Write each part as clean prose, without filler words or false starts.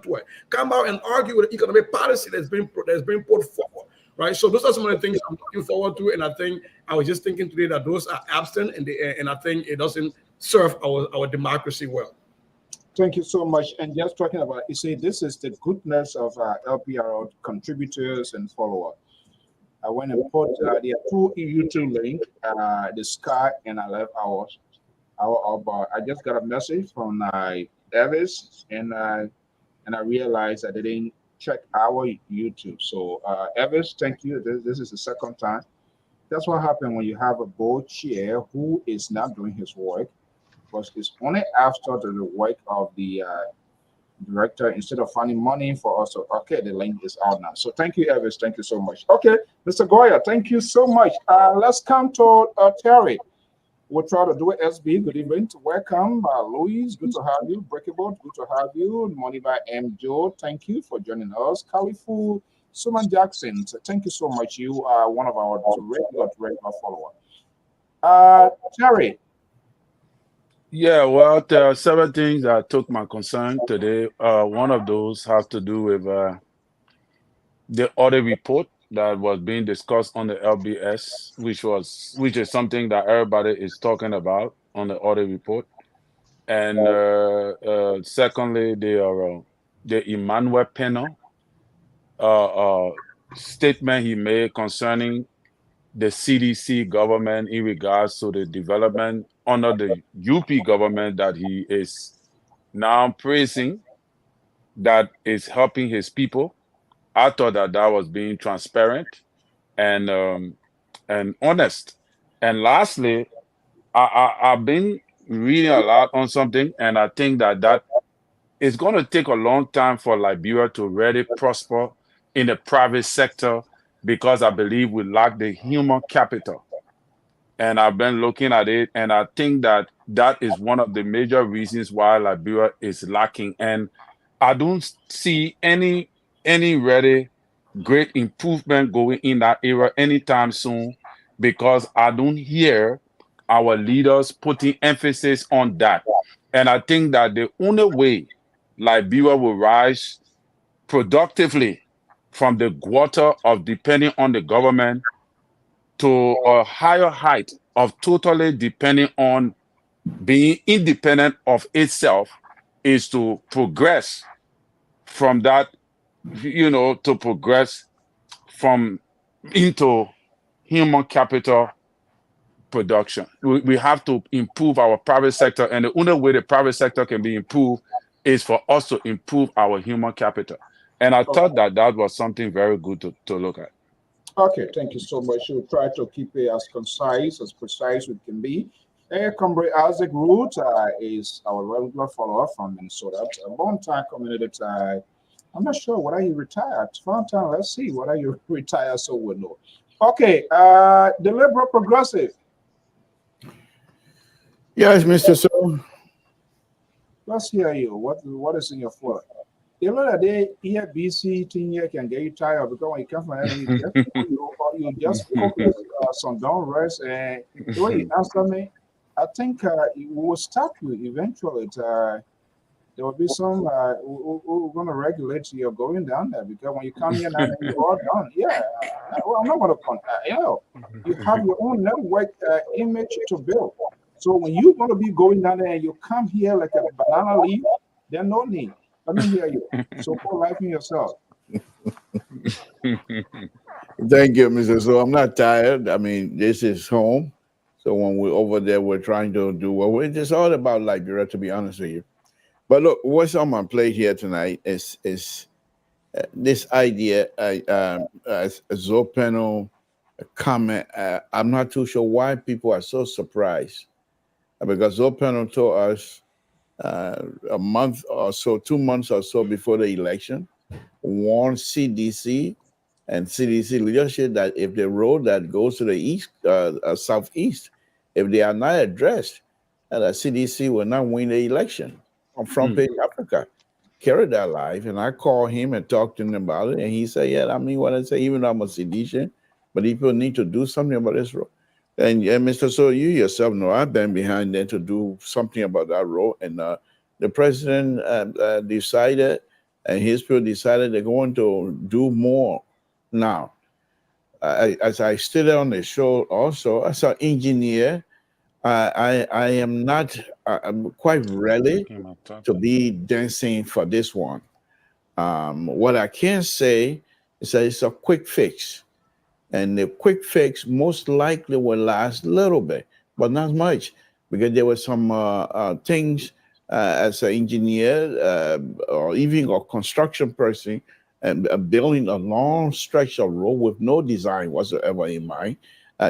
to it. Come out and argue with the economic policy that's been put forward. Right, so those are some of the things I'm looking forward to, and I think I was just thinking today that those are absent, and I think it doesn't serve our democracy well. Thank you so much. And just talking about, you see, this is the goodness of LPR contributors and followers. I went and put there are two YouTube links, the Sky, and I left ours. I just got a message from Elvis, and I realized I didn't check our YouTube. So Elvis, thank you. This is the second time. That's what happened when you have a board chair who is not doing his work, because it's only after the work of the director instead of finding money for us. So, okay, the link is out now. So thank you, Elvis. Thank you so much. Okay, Mr. Goya, thank you so much. Let's come to Terry. We'll try to do it. SB, good evening. Welcome. Louise, good to have you. Breakable, good to have you. Money by M. Joe, thank you for joining us. Califu, Suman Jackson, thank you so much. You are one of our regular followers. Terry. Yeah, well, there are several things that took my concern today. One of those has to do with the audit report that was being discussed on the LBS, which is something that everybody is talking about on the audit report. And secondly, the Emmanuel panel statement he made concerning the CDC government in regards to the development under the UP government that he is now praising, that is helping his people. I thought that was being transparent and honest. And lastly, I've been reading a lot on something, and I think that it's going to take a long time for Liberia to really prosper in the private sector, because I believe we lack the human capital. And I've been looking at it, and I think that is one of the major reasons why Liberia is lacking. And I don't see any really great improvement going in that area anytime soon, because I don't hear our leaders putting emphasis on that. And I think that the only way Liberia will rise productively from the gutter of depending on the government to a higher height of totally depending on being independent of itself is to progress from that, to progress from into human capital production. We have to improve our private sector, and the only way the private sector can be improved is for us to improve our human capital. And I thought that was something very good to look at. Okay, thank you so much. We'll try to keep it as concise, as precise as we can be. Comrade Isaac Root is our regular follower from Minnesota. A long-time community. I'm not sure whether he retired. Time, let's see whether you retire so we'll know. Okay, the Liberal Progressive. Yes, Mr. So. Let's hear you. What is in your foot? The other day, here BC thing here can get you tired, because when you come from you just focus on don't rest. And the way you answer me, I think we will stop you eventually. There will be some we're going to regulate your going down there, because when you come here now, you're all done. Yeah, well, I'm not going to you have your own network image to build. So when you're going to be going down there and you come here like a banana leaf, there's no need. Let me hear you. So put life in yourself. Thank you, Mr. So. I'm not tired. I mean, this is home. So when we're over there, we're trying to do well. It's just all about Liberia, to be honest with you. But look, what's on my plate here tonight is this idea, Zopeno comment. I'm not too sure why people are so surprised, because Zopeno told us a month or so, 2 months or so before the election, warned CDC and CDC leadership that if the road that goes to the east, southeast, if they are not addressed, the CDC will not win the election. On Front Page Africa carried that live, and I called him and talked to him about it, and he said, "Yeah, I mean what I say. Even though I'm a seditious, but people need to do something about this road." And Mr. So, you yourself know I've been behind them to do something about that road, and the president decided and his people decided they're going to do more. Now, as I stated on the show, also as an engineer, I am not. I'm quite ready to be dancing for this one. What I can say is that it's a quick fix. And the quick fix most likely will last a little bit, but not much, because there were some things as an engineer or even a construction person and building a long stretch of road with no design whatsoever in mind,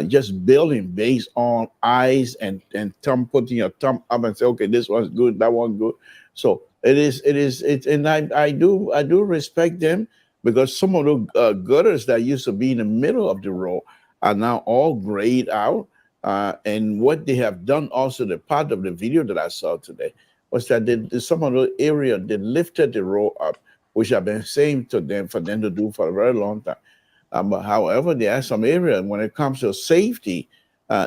just building based on eyes and thumb, putting your thumb up and say, okay, this one's good, that one's good. So and I do respect them, because some of the gutters that used to be in the middle of the road are now all grayed out. And what they have done also, the part of the video that I saw today, was that some of the area they lifted the road up, which I've been saying to them for them to do for a very long time. But however, there are some areas when it comes to safety,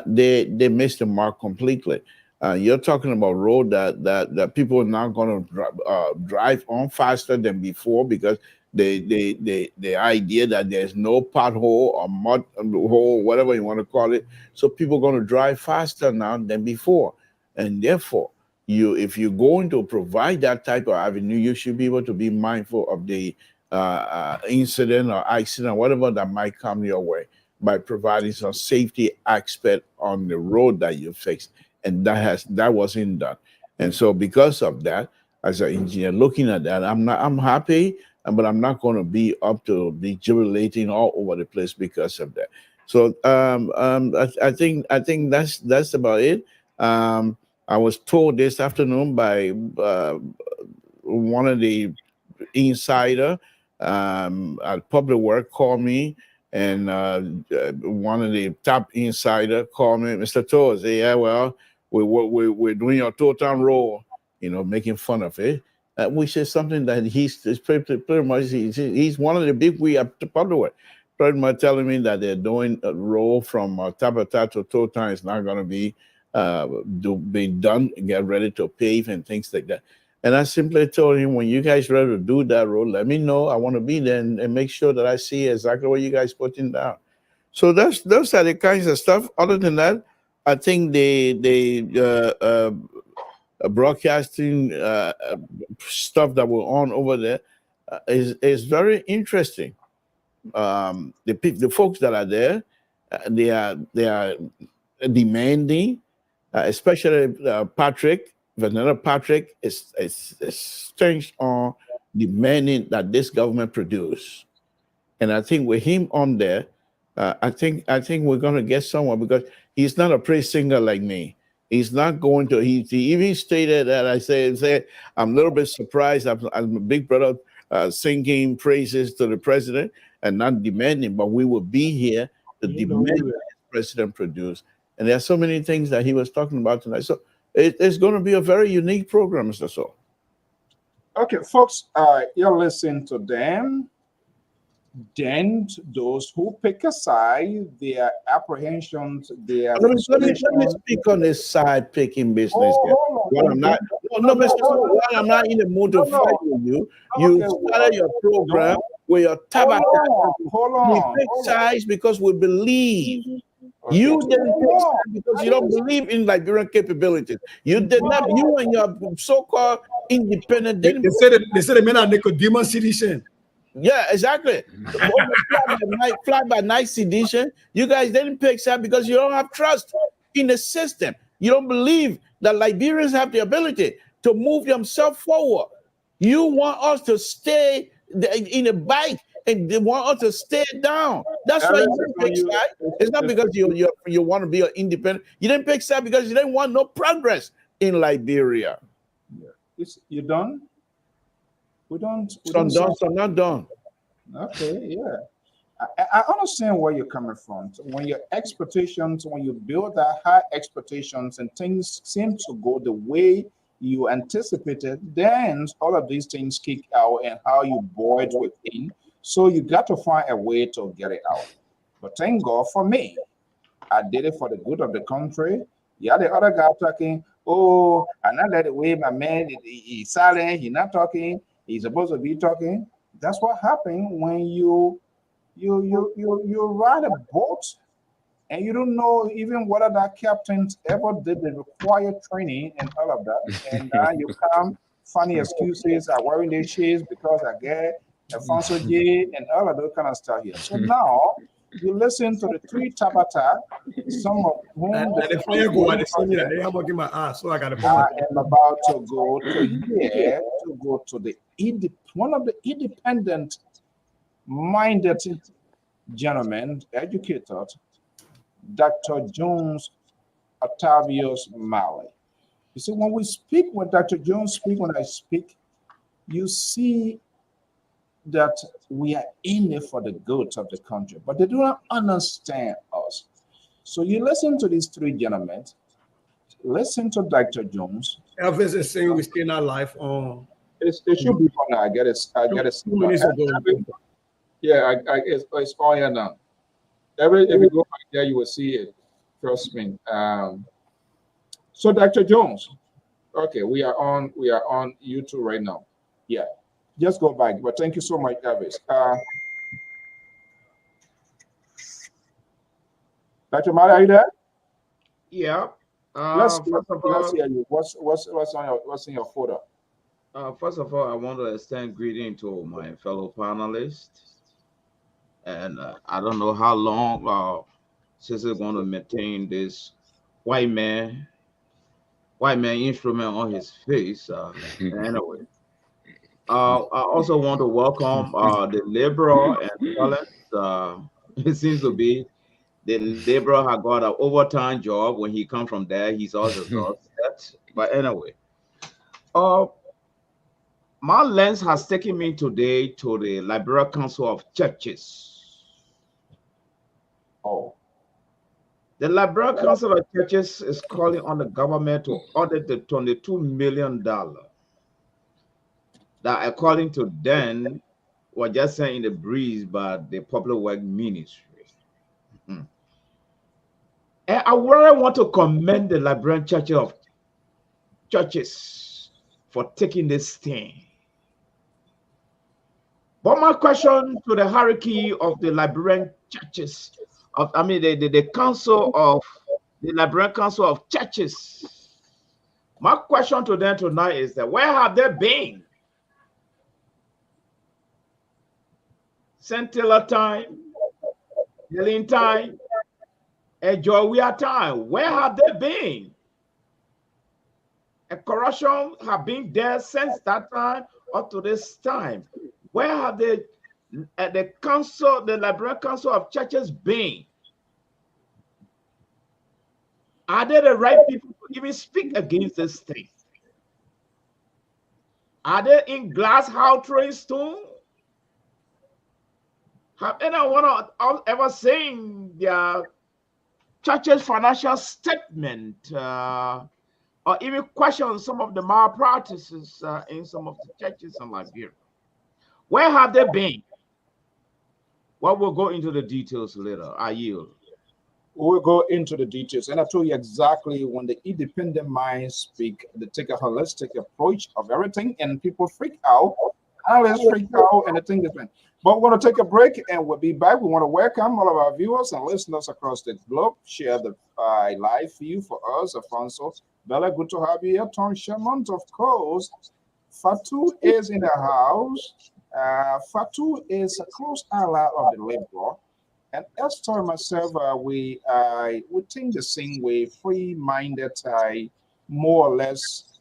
they missed the mark completely. You're talking about road that people are now going to drive on faster than before, because the idea that there's no pothole or mud hole, whatever you want to call it. So people are going to drive faster now than before. And therefore, if you're going to provide that type of avenue, you should be able to be mindful of the incident or accident, whatever that might come your way, by providing some safety aspect on the road that you fixed. And that wasn't done. And so because of that, as an engineer looking at that, I'm happy, but I'm not going to be up to be jubilating all over the place because of that. So I think that's about it. I was told this afternoon by one of the insider at Public Work called me, and one of the top insider called me, Mr. Toll, say, yeah, well, we're doing your total role, making fun of it. Which is something that he's pretty much, he's one of the big we at the Public Work, pretty much telling me that they're doing a role from Tabata to Total is not going to be being done, get ready to pave and things like that. And I simply told him, when you guys ready to do that road, let me know. I want to be there and make sure that I see exactly what you guys putting down. So those are the kinds of stuff. Other than that, I think the broadcasting stuff that we're on over there is very interesting. The folks that are there, they are demanding, especially Patrick. Vanilla Patrick is stretched on demanding that this government produce. And I think with him on there, I think we're going to get somewhere, because he's not a praise singer like me. He's not going to. He even stated that I said I'm a little bit surprised. I'm a big brother singing praises to the president and not demanding, but we will be here to demand that the president produce. And there are so many things that he was talking about tonight. So it's going to be a very unique program, Mr. So. Okay, folks, you're listening to them. Then those who pick a side, their apprehensions, their let me speak on this side picking business. I'm not in the mood to fight with you. You started your program with your tabacco. We pick sides because we believe. You didn't pick sides because you don't believe in Liberian capabilities. You did not. You and your so-called independent. They said the men are Nicodemus citizen. Yeah, exactly. Fly by night sedition. You guys didn't pick side because you don't have trust in the system. You don't believe that Liberians have the ability to move themselves forward. You want us to stay in a bike, and they want us to stay down. That's why you didn't pick side. It's not because you want to be an independent. You didn't pick side because you didn't want no progress in Liberia. Yeah. You done? We don't. Some done, some not done. Okay, yeah. I understand where you're coming from. So when your expectations, when you build that high expectations and things seem to go the way you anticipated, then all of these things kick out and how you boil it within. So you got to find a way to get it out. But thank God for me. I did it for the good of the country. Yeah, the other guy talking, oh, I'm not let it away, my man, he's silent, he's not talking. He's supposed to be talking. That's what happened when you ride a boat and you don't know even whether that captain ever did the required training and all of that. And you come funny excuses are wearing their shades because I get Alfonso J and all of those kind of stuff here. So now you listen to the three Tabata, some of whom the fire go and they have my ass, so I got I am about to go to here to go to the one of the independent minded gentlemen, educated, Dr. Jones Octavius Malley. You see, when we speak, when Dr. Jones speak, when I speak, you see that we are in it for the good of the country, but they do not understand us. So you listen to these three gentlemen, listen to Dr. Jones. Elvis is saying we still not live on. It should be fun. I get it. 2 minutes ago. Yeah, it's all here now. If you go back there, you will see it. Trust me. So Dr. Jones, okay, we are on YouTube right now. Yeah, just go back. But thank you so much, Elvis. Dr. Mara, are you there? Yeah. Let's hear you. What's in your folder? First of all, I want to extend greeting to my fellow panelists. And I don't know how long since we're going to maintain this white man instrument on his face. Anyway, I also want to welcome the liberal and talent. It seems to be the liberal had got an overtime job. When he come from there, he's also got that. But anyway, my lens has taken me today to the Liberal Council of Churches. Oh. The Liberal Council of Churches is calling on the government to audit the $22 million that, according to them, were just saying in the breeze by the Public Work Ministry. And I really want to commend the Liberian churches for taking this stand. But my question to the hierarchy of the Liberian churches, the council of the Liberian Council of Churches, my question to them tonight is that where have they been? Scintilla time, healing time, and Joya time. Where have they been? A corruption have been there since that time up to this time. Where have the council, the Liberian Council of Churches been? Are they the right people to even speak against this thing? Are they in glass house throwing stone? Have anyone ever seen their church's financial statement or even question some of the malpractices in some of the churches in Liberia? Where have they been? Well, we'll go into the details later. I yield. We'll go into the details. And I told you exactly when the independent minds speak, they take a holistic approach of everything, and people freak out. Analysts freak out, and the thing is, but we're going to take a break, and we'll be back. We want to welcome all of our viewers and listeners across the globe. Share the live view for us, Alfonso. Bella, good to have you here. Tom Sherman, of course. Fatu is in the house. Fatu is a close ally of the Liberal. And Esther and myself, we think the same way, free-minded, more or less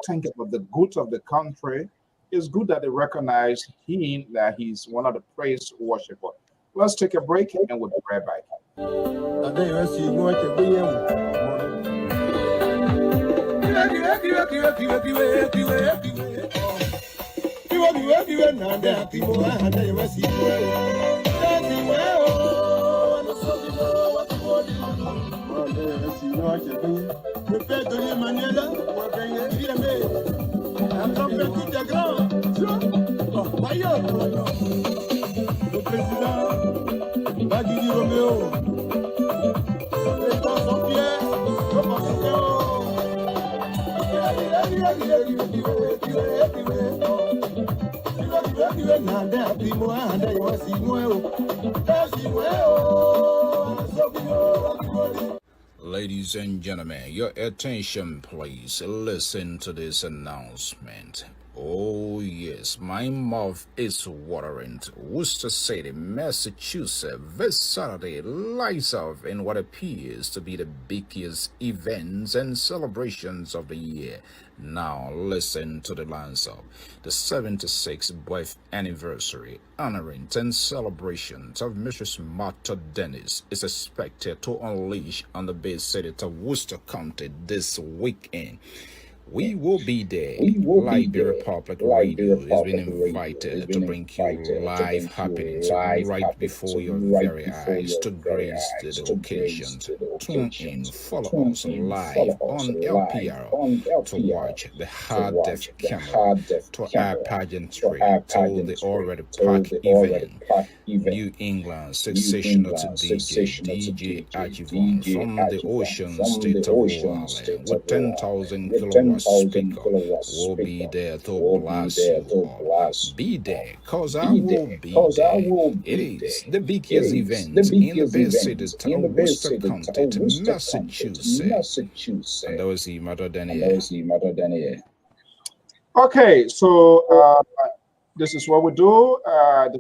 think about the good of the country. It's good that they recognize him, that he's one of the praise worshipers. Let's take a break and we'll be right back. Le président Bagui Roméo, le président Jean-Pierre, le Ladies and gentlemen, your attention please. Listen to this announcement. Oh yes, my mouth is watering. Worcester City, Massachusetts, this Saturday lights off in what appears to be the biggest events and celebrations of the year. Now listen to the lines up. The 76th birth anniversary, honoring 10 celebrations of Mrs. Martha Dennis is expected to unleash on the big city of Worcester County this weekend. We will be there. Lpr-Tv Radio has been invited to bring you live happenings right before your very eyes to grace the occasion. Tune in, follow us live on Lpr to watch the hard def camera to our pageantry to the already packed event. New England sensational to DJ Ajivon from the ocean state of Rhode Island with 10,000 kilowatt speaker will be there to blast you all. Be there, cause I will be there. It is the biggest event in the best city of Worcester County, Massachusetts. And that was the Mother Daniel. Okay, so this is what we do.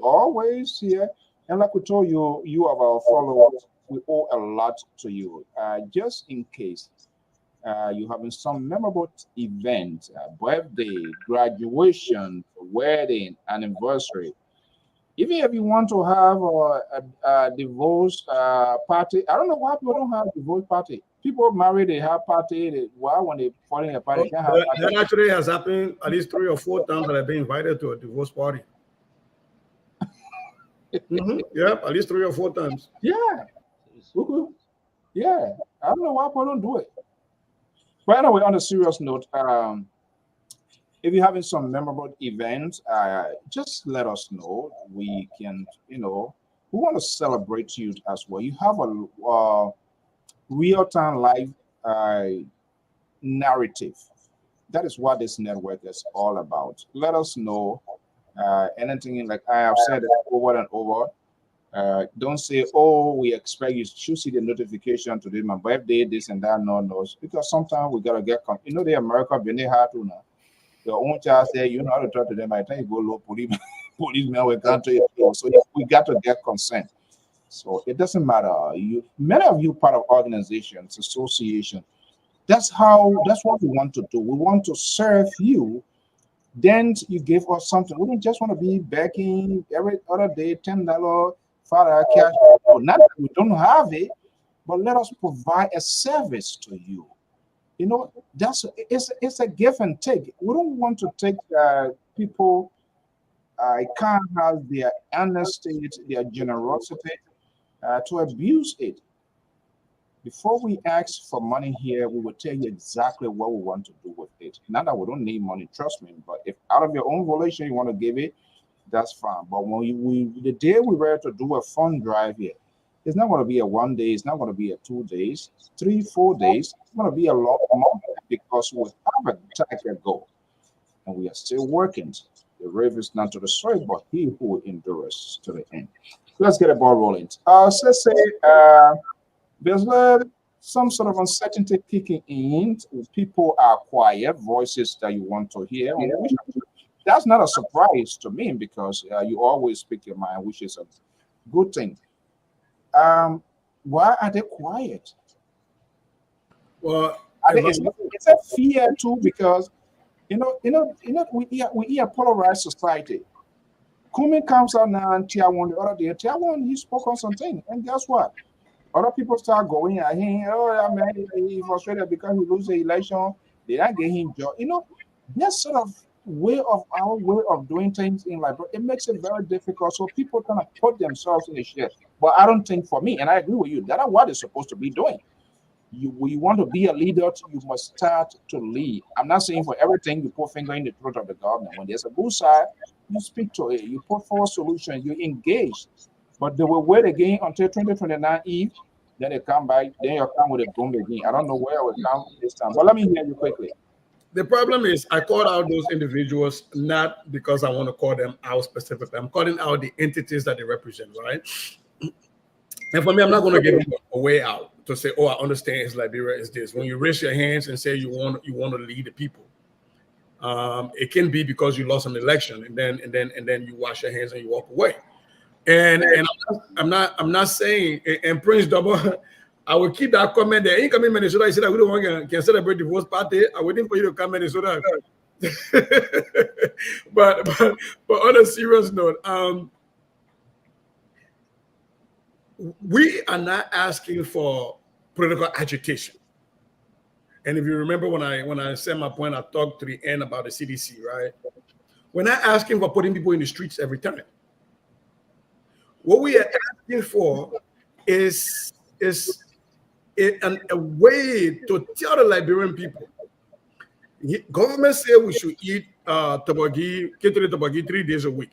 Always here, and like we told you, you are our followers. We owe a lot to you. Just in case you having some memorable event, birthday, graduation, wedding, anniversary. Even if you want to have a divorce party, I don't know why people don't have a divorce party. People marry, they have party. Why when they fall in a party, they can't have party. That actually has happened at least 3 or 4 times that I've been invited to a divorce party. Yeah, at least 3 or 4 times. Yeah. Yeah. I don't know why people don't do it. But anyway, on a serious note, if you're having some memorable events, just let us know. We can, we want to celebrate you as well. You have a real-time live narrative. That is what this network is all about. Let us know anything, like I have said over and over. Don't say, oh, we expect you to see the notification today, my birthday, this and that. No, because sometimes we gotta get the America been they hard to now. Your own child say you know how to talk to them. I think you go low policemen will come to you. So we got to get consent. So it doesn't matter. Many of you part of organizations, association. That's what we want to do. We want to serve you. Then you give us something. We don't just want to be begging every other day, $10, $5 cash. Not that we don't have it, but let us provide a service to you. It's a give and take. We don't want to take people. I can't have their honesty, their generosity to abuse it. Before we ask for money here, we will tell you exactly what we want to do with it. Not that we don't need money, trust me. But if out of your own volition you want to give it, that's fine. But when the day we're ready to do a fund drive here, it's not going to be a 1 day. It's not going to be a 2 days, 3, 4 days. It's going to be a long month because we have a target goal, and we are still working. The race is not to the soil, but he who endures to the end. Let's get a ball rolling. So let's say there's some sort of uncertainty kicking in. People are quiet, voices that you want to hear. That's not a surprise to me because you always speak your mind, which is a good thing. Why are they quiet? Well, it's a fear too because we are a polarized society. Kumi comes out now and Tier 1 the other day. Tier 1, he spoke on something, and guess what? Other people start going at him. Oh, man, he's frustrated because he loses the election. They don't get him job. That's sort of our way of doing things in life. It makes it very difficult. So people kind of put themselves in the shit. But I don't think for me, and I agree with you, that's what they're supposed to be doing. You want to be a leader, you must start to lead. I'm not saying for everything you put finger in the throat of the government. When there's a good side, you speak to it, you put forward solutions, you engage. But they will wait again until 2029 Eve, then they come back, then you'll come with a boom again. I don't know where it will come this time. But let me hear you quickly. The problem is I called out those individuals not because I want to call them out specifically. I'm calling out the entities that they represent, right? And for me, I'm not going to give them a way out to say, "Oh, I understand. It's Liberia is this." When you raise your hands and say you want to lead the people, it can be because you lost an election, and then you wash your hands and you walk away. And I'm not saying. And Prince Double, I will keep that comment there. You come in Minnesota, I said that we don't want can celebrate the divorce party. I waiting for you to come Minnesota. but on a serious note, we are not asking for political agitation. And if you remember when I said my point, I talked to the end about the CDC, right? We're not asking for putting people in the streets every time. What we are asking for is a way to tell the Liberian people. Government say we should eat tabagi 3 days a week.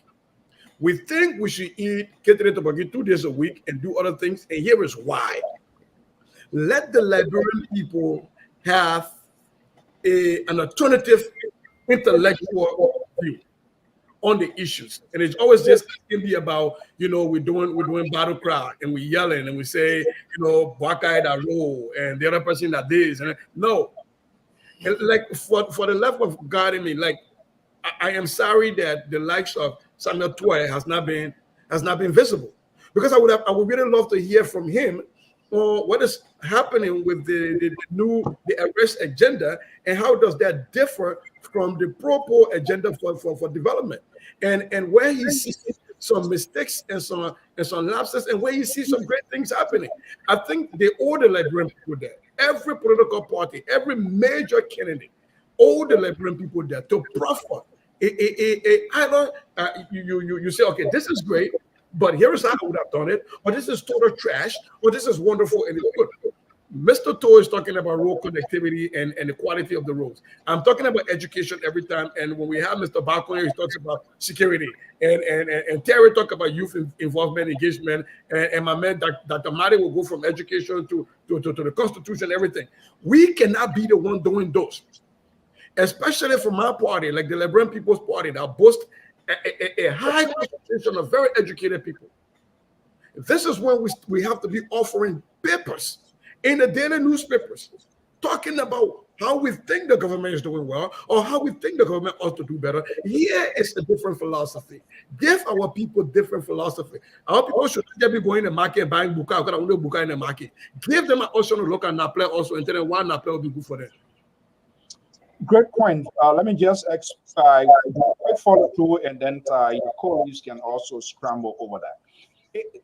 We think we should eat tabagi 2 days a week and do other things, and here is why. Let the Liberian people have an alternative intellectual view on the issues, and it's always just can be about we're doing battle cry and we're yelling and we say Bwaka that roll and the other person that this and no, like for the love of God in me, like I am sorry that the likes of Samuel Tuai has not been visible, because I would really love to hear from him what is happening with the arrest agenda and how does that differ from the pro agenda for development, and where he sees some mistakes and some lapses, and where he sees some great things happening. I think they owe the Liberian people there. Every political party, every major candidate owe the Liberian people there to proffer either you say, okay, this is great, but here's how I would have done it, or this is total trash, or this is wonderful and it's good. Mr. To is talking about road connectivity and the quality of the roads. I'm talking about education every time. And when we have Mr. Balcony, he talks about security. And Terry talk about youth involvement, engagement. And my man, Dr. Mari will go from education to the Constitution, everything. We cannot be the one doing those. Especially from our party, like the Liberian People's Party, that boasts a high concentration of very educated people. This is when we have to be offering papers in the daily newspapers, talking about how we think the government is doing well or how we think the government ought to do better. Here is a different philosophy. Give our people different philosophy. Our people should just be going to the market and buying buka, because I want to buka in the market. Give them an option to look at Naple also, and tell them why Naple will be good for them. Great point. Let me just follow through, and then your colleagues can also scramble over that.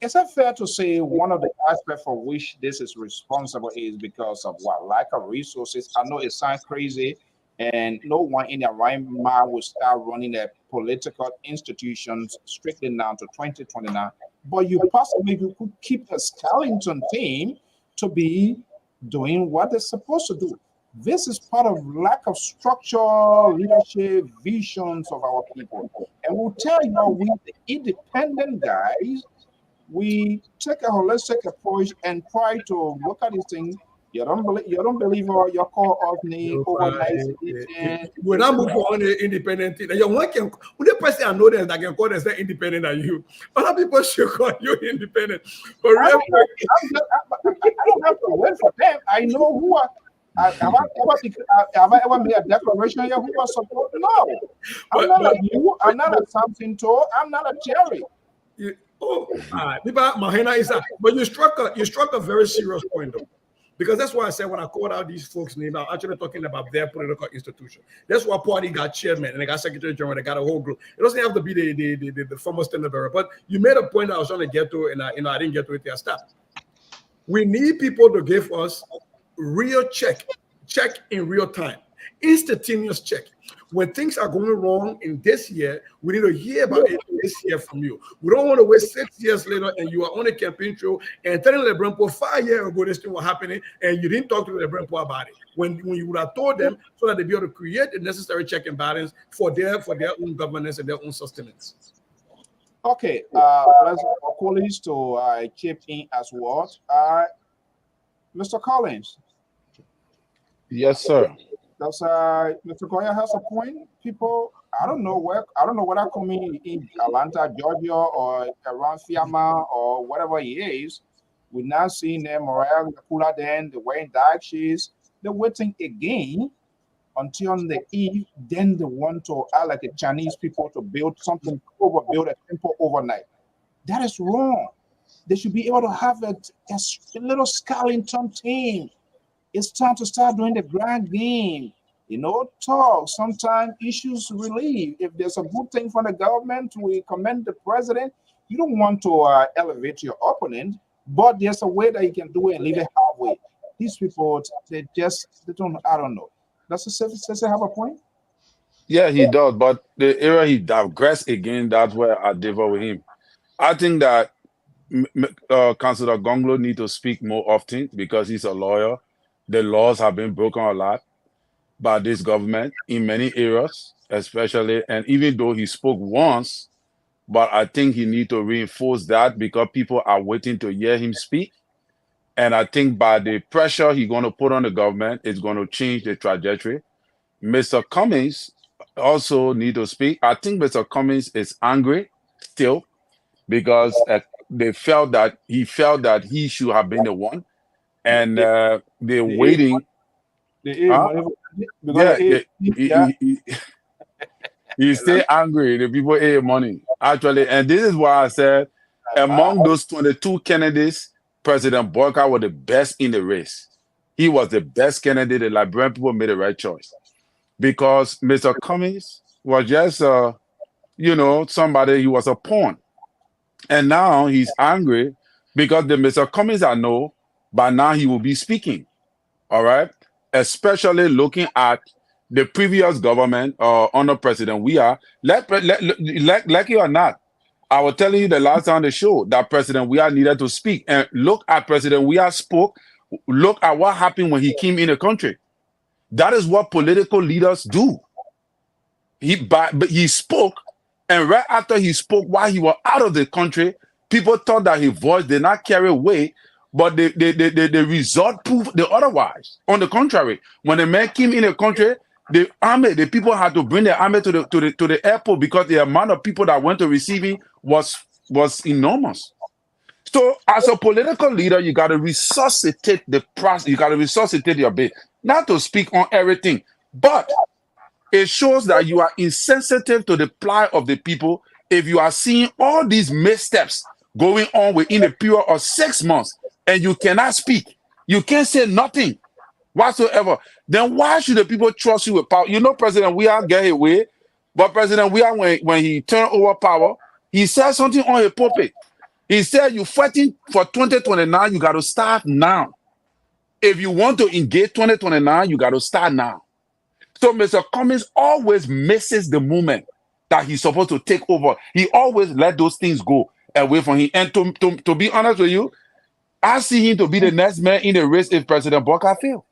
Is it fair to say one of the aspects for which this is responsible is because of what? Lack of resources? I know it sounds crazy, and no one in their right mind will start running their political institutions strictly now to 2029. But you could keep a skeleton team to be doing what they're supposed to do. This is part of lack of structure, leadership, visions of our people. And we'll tell you, we the independent guys, we take a holistic approach and try to look at these things. You don't believe your call of me overnight. We're not moving on the independent thing. You one can the person I know that can call themselves independent than you. Other people should call you independent. But I don't have to wait for them. I know who have I ever made a declaration here who was supposed to know? I'm not like you. I'm not a something to. I'm not a Jerry. But you struck a very serious point though, because that's why I said when I called out these folks' name, I'm actually talking about their political institution. That's why party got chairman and they got secretary general, they got a whole group. It doesn't have to be the former standard bearer. But you made a point that I was trying to get to, and I didn't get to it there. Stop. We need people to give us real check in real time, instantaneous check. When things are going wrong in this year, we need to hear about it this year from you. We don't want to wait 6 years later and you are on a campaign trail and telling the Brempo 5 years ago this thing was happening and you didn't talk to the Brempo about it. When you would have told them so that they'd be able to create the necessary check and balance for their own governance and their own sustenance. Okay, let's our colleagues to chip in as well. Mr. Collins. Yes, sir. Does Mr. Goya has a point? People, I don't know whether coming in Atlanta, Georgia, or around Fiamma or whatever he is, we're now seeing them morale cooler than the wearing dark sheets. They're waiting again until on the eve, then they want to like the Chinese people to build something build a temple overnight. That is wrong. They should be able to have a little Scarlington team. It's time to start doing the grand game. Talk. Sometimes issues relieve. If there's a good thing for the government, we commend the president. You don't want to elevate your opponent, but there's a way that you can do it and leave it halfway. These people, they don't, I don't know. Does the Sensei have a point? Yeah, he does. But the area he digressed again, that's where I differ with him. I think that Councillor Gonglo need to speak more often because he's a lawyer. The laws have been broken a lot by this government in many areas, especially, and even though he spoke once, but I think he need to reinforce that because people are waiting to hear him speak. And I think by the pressure he's going to put on the government, it's going to change the trajectory. Mr. Cummings also need to speak. I think Mr. Cummings is angry still because he felt that he should have been the one, and they're waiting. He stay angry. The people ate money actually, and this is why I said among those 22 candidates, President Boyka was the best in the race. He was the best candidate. The Liberian people made the right choice because Mr. Cummings was just somebody. He was a pawn. And now he's angry because the Mr. Cummings I know, by now he will be speaking. All right? Especially looking at the previous government under President Weah. Like it or not, I was telling you the last time on the show that President Weah needed to speak. And look at President Weah spoke. Look at what happened when he came in the country. That is what political leaders do. He spoke. And right after he spoke, while he was out of the country, people thought that his voice did not carry weight, but the result proved the otherwise. On the contrary, when the man came in the country, the people had to bring the army to the airport because the amount of people that went to receive him was enormous. So, as a political leader, you got to resuscitate the process. You got to resuscitate your base, not to speak on everything, but it shows that you are insensitive to the plight of the people if you are seeing all these missteps going on within a period of 6 months and you cannot speak. You can't say nothing whatsoever. Then why should the people trust you with power? President Weah get his way, but President Weah, when he turned over power, he said something on a pulpit. He said, you fighting for 2029, you got to start now. If you want to engage 2029, you got to start now. So Mr. Cummings always misses the moment that he's supposed to take over. He always let those things go away from him. And to be honest with you, I see him to be the next man in the race if President Boyka fails.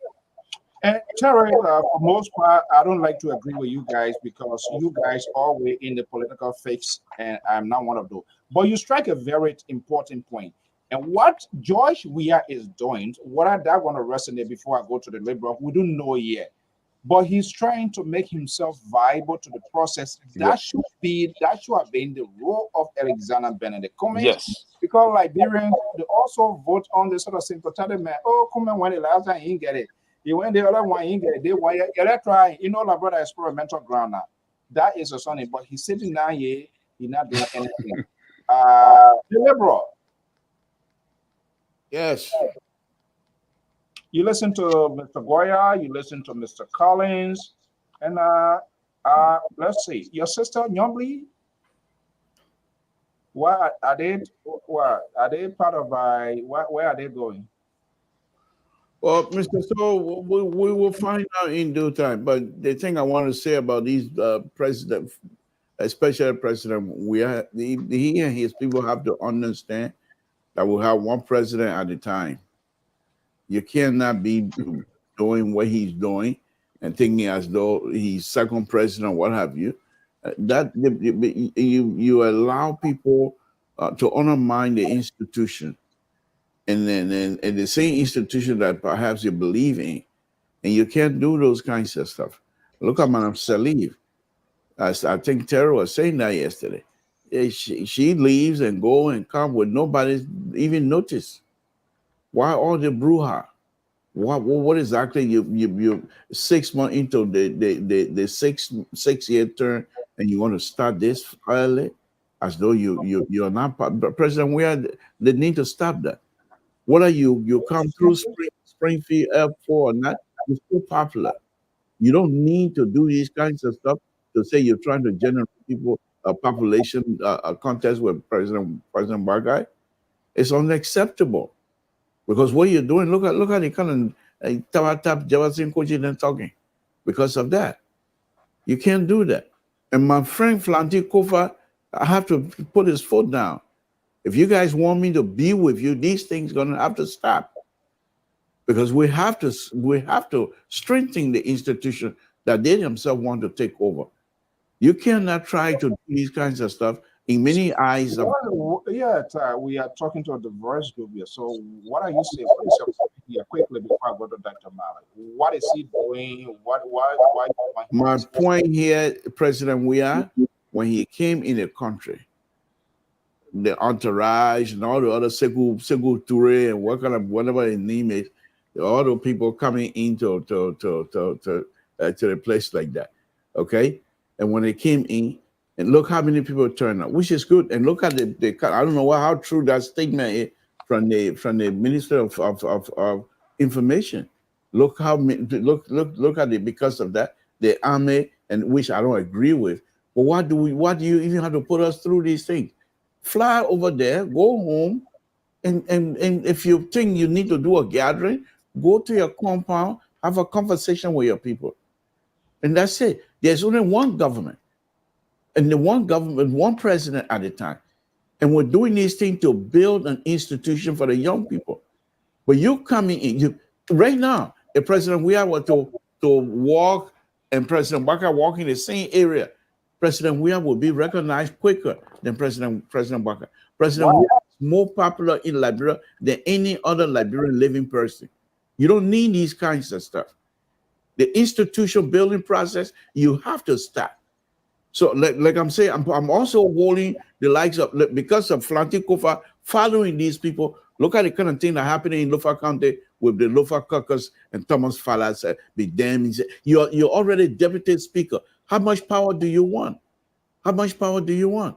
And Terry, for most part, I don't like to agree with you guys because you guys are always in the political fix, and I'm not one of those. But you strike a very important point. And what George Weah is doing, what I want to resonate before I go to the Liberal, we don't know yet. But he's trying to make himself viable to the process. That should have been the role of Alexander Benedict Cummings. Yes. Because Liberians, they also vote on the sort of simple man. Oh, Cummings won the last time, he didn't get it. He went the other one, he didn't get it. They want to try. My brother, experimental ground now. That is a son, but he's sitting down here, he's not doing anything. The Liberal. Yes. You listen to Mr. Goya, you listen to Mr. Collins, and let's see, your sister Nyobli. Where are they part of where are they going? Well, Mr. So we will find out in due time. But the thing I want to say about these president, especially President, he and his people have to understand that we have one president at a time. You cannot be doing what he's doing and thinking as though he's second president, what have you. You allow people to undermine the institution, and then the same institution that perhaps you believe in, and you can't do those kinds of stuff. Look at Madam Salif. I think Tara was saying that yesterday. She leaves and go and come with nobody even notice. Why all the brouhaha? What exactly you 6 months into the 6 year term and you want to start this early as though you're not President? They need to stop that. Whether you come through Springfield F4 or not, you're still popular. You don't need to do these kinds of stuff to say you're trying to generate people a population a contest with President Bargai. It's unacceptable because what you're doing. Look at the kind of tap Javasin coaching and talking. Because of that, you can't do that. And my friend Flanty Kofa, I have to put his foot down. If you guys want me to be with you, these things gonna have to stop. Because we have to strengthen the institution that they themselves want to take over. You cannot try to do these kinds of stuff in many eyes of. We are talking to a diverse group here. So, what are you saying? What is your point here quickly before I go to Dr. Malik? What is he doing? Why? My point here, President Weah, when he came in the country, the entourage and all the other Segu Toure and whatever his name is, all the people coming into to a place like that, okay? And when they came in, and look how many people turned up, which is good. And look at the I don't know how true that statement is from the Minister of Information. Look how look at it because of that the army, and which I don't agree with. But what do you even have to put us through these things? Fly over there, go home, and if you think you need to do a gathering, go to your compound, have a conversation with your people. And that's it. There's only one government. And the one government, one president at a time. And we're doing these things to build an institution for the young people. But you coming in, right now, the president we are to walk and President Baka walk in the same area, President Weah will be recognized quicker than President Baka. President Weah is more popular in Liberia than any other Liberian living person. You don't need these kinds of stuff. The institution building process, you have to start. So, like I'm saying, I'm also holding the likes of, because of Flanty Kofa following these people. Look at the kind of thing that happened in Lofa County with the Lofa caucus and Thomas Fallas. Be damn, you're already deputy speaker. How much power do you want? How much power do you want?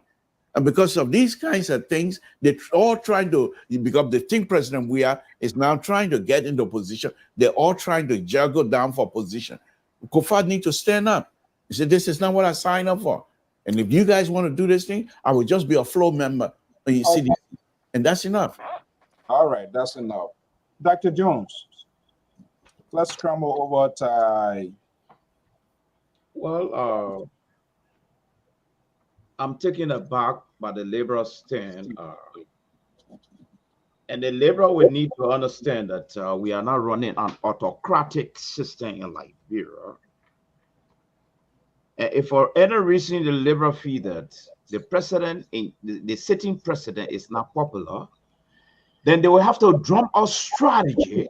And because of these kinds of things, they're all trying to, because the thing President Weah is now trying to get into position, they're all trying to juggle down for position. Kofa need to stand up. He said, this is not what I signed up for. And if you guys want to do this thing, I will just be a floor member in your city. And that's enough. All right, that's enough. Dr. Jones, let's scramble over to... Well, I'm taken aback by the Labour stand. And the Labour will need to understand that we are not running an autocratic system in Liberia. If for any reason the Labour feel that the president, the sitting president is not popular, then they will have to drum up strategy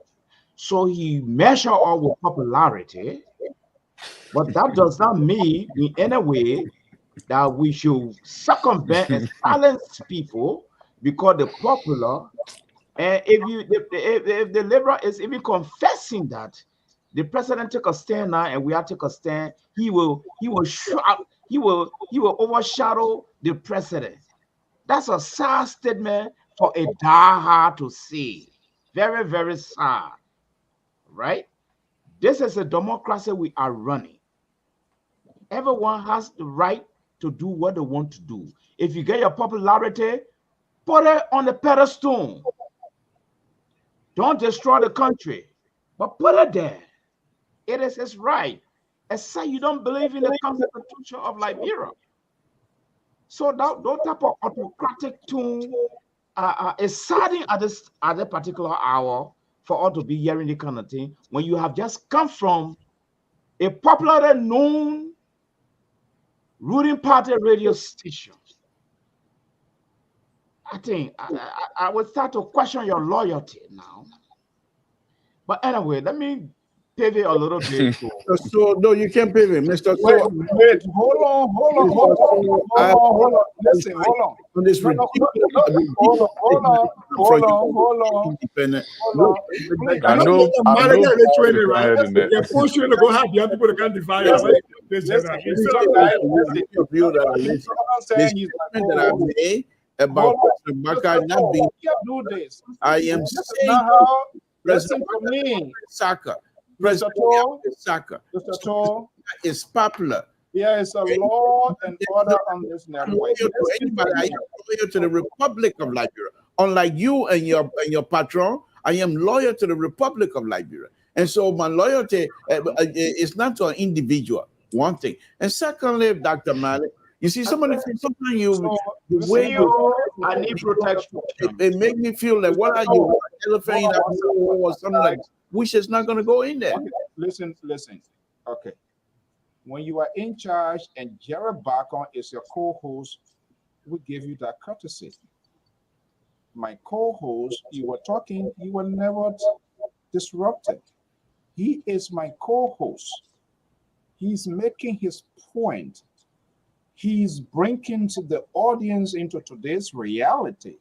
so he measure all with popularity. But that does not mean in any way that we should circumvent and silence people because they're popular. And if the Labour is even confessing that the president took a stand now and we are take a stand, he will overshadow the president. That's a sad statement for a diehard to say. Very, very sad. Right? This is a democracy we are running. Everyone has the right to do what they want to do. If you get your popularity, put it on the pedestal. Don't destroy the country, but put it there. It is his right. Except you don't believe in the Constitution of Liberia. So that type of autocratic tune is saddening at a particular hour for us to be hearing the kind of thing when you have just come from a popularly known ruling party radio station. I think I would start to question your loyalty now. But anyway, let me pivot a little bit. So no, you can't pivot, Mr. Wait, So, wait, hold on. Listen, hold on. on this No, no, ridiculous, hold on. independent. Hold on. Please. I know Training, right? They're pushing you to go have young people that can't defy us. Listen, The statement that I made about President Baka not being, do this. I am This is saying not how. President Listen to me, Saka, Mr. President Toll. Saka Mr. Toll. is popular. There is a law and order on this I'm network. loyal to anybody. I am loyal to the Republic of Liberia. Unlike you and your patron, I am loyal to the Republic of Liberia. And so my loyalty is not to an individual, one thing. And secondly, Dr. Malik, you see, sometimes the way I need protection. it make me feel like, what are you, elephant or something like that, which is not going to go in there. Okay, listen. Okay. When you are in charge and Jared Barker is your co-host, we give you that courtesy. My co-host, you were talking, you were never disrupted. He is my co-host. He's making his point. He's bringing the audience into today's reality.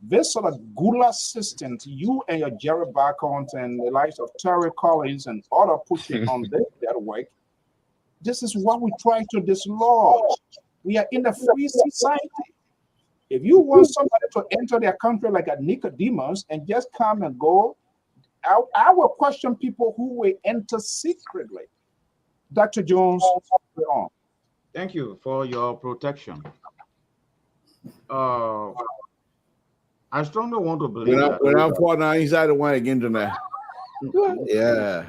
This sort of gula system, you and your Jerry Barker and the likes of Terry Collins and other pushing on this network. This is what we try to dislodge. We are in a free society. If you want somebody to enter their country like a Nicodemus and just come and go, I will question people who will enter secretly. Dr. Jones, go on. Thank you for your protection. I strongly want to believe that. When I'm falling out inside the one again tonight. Yeah.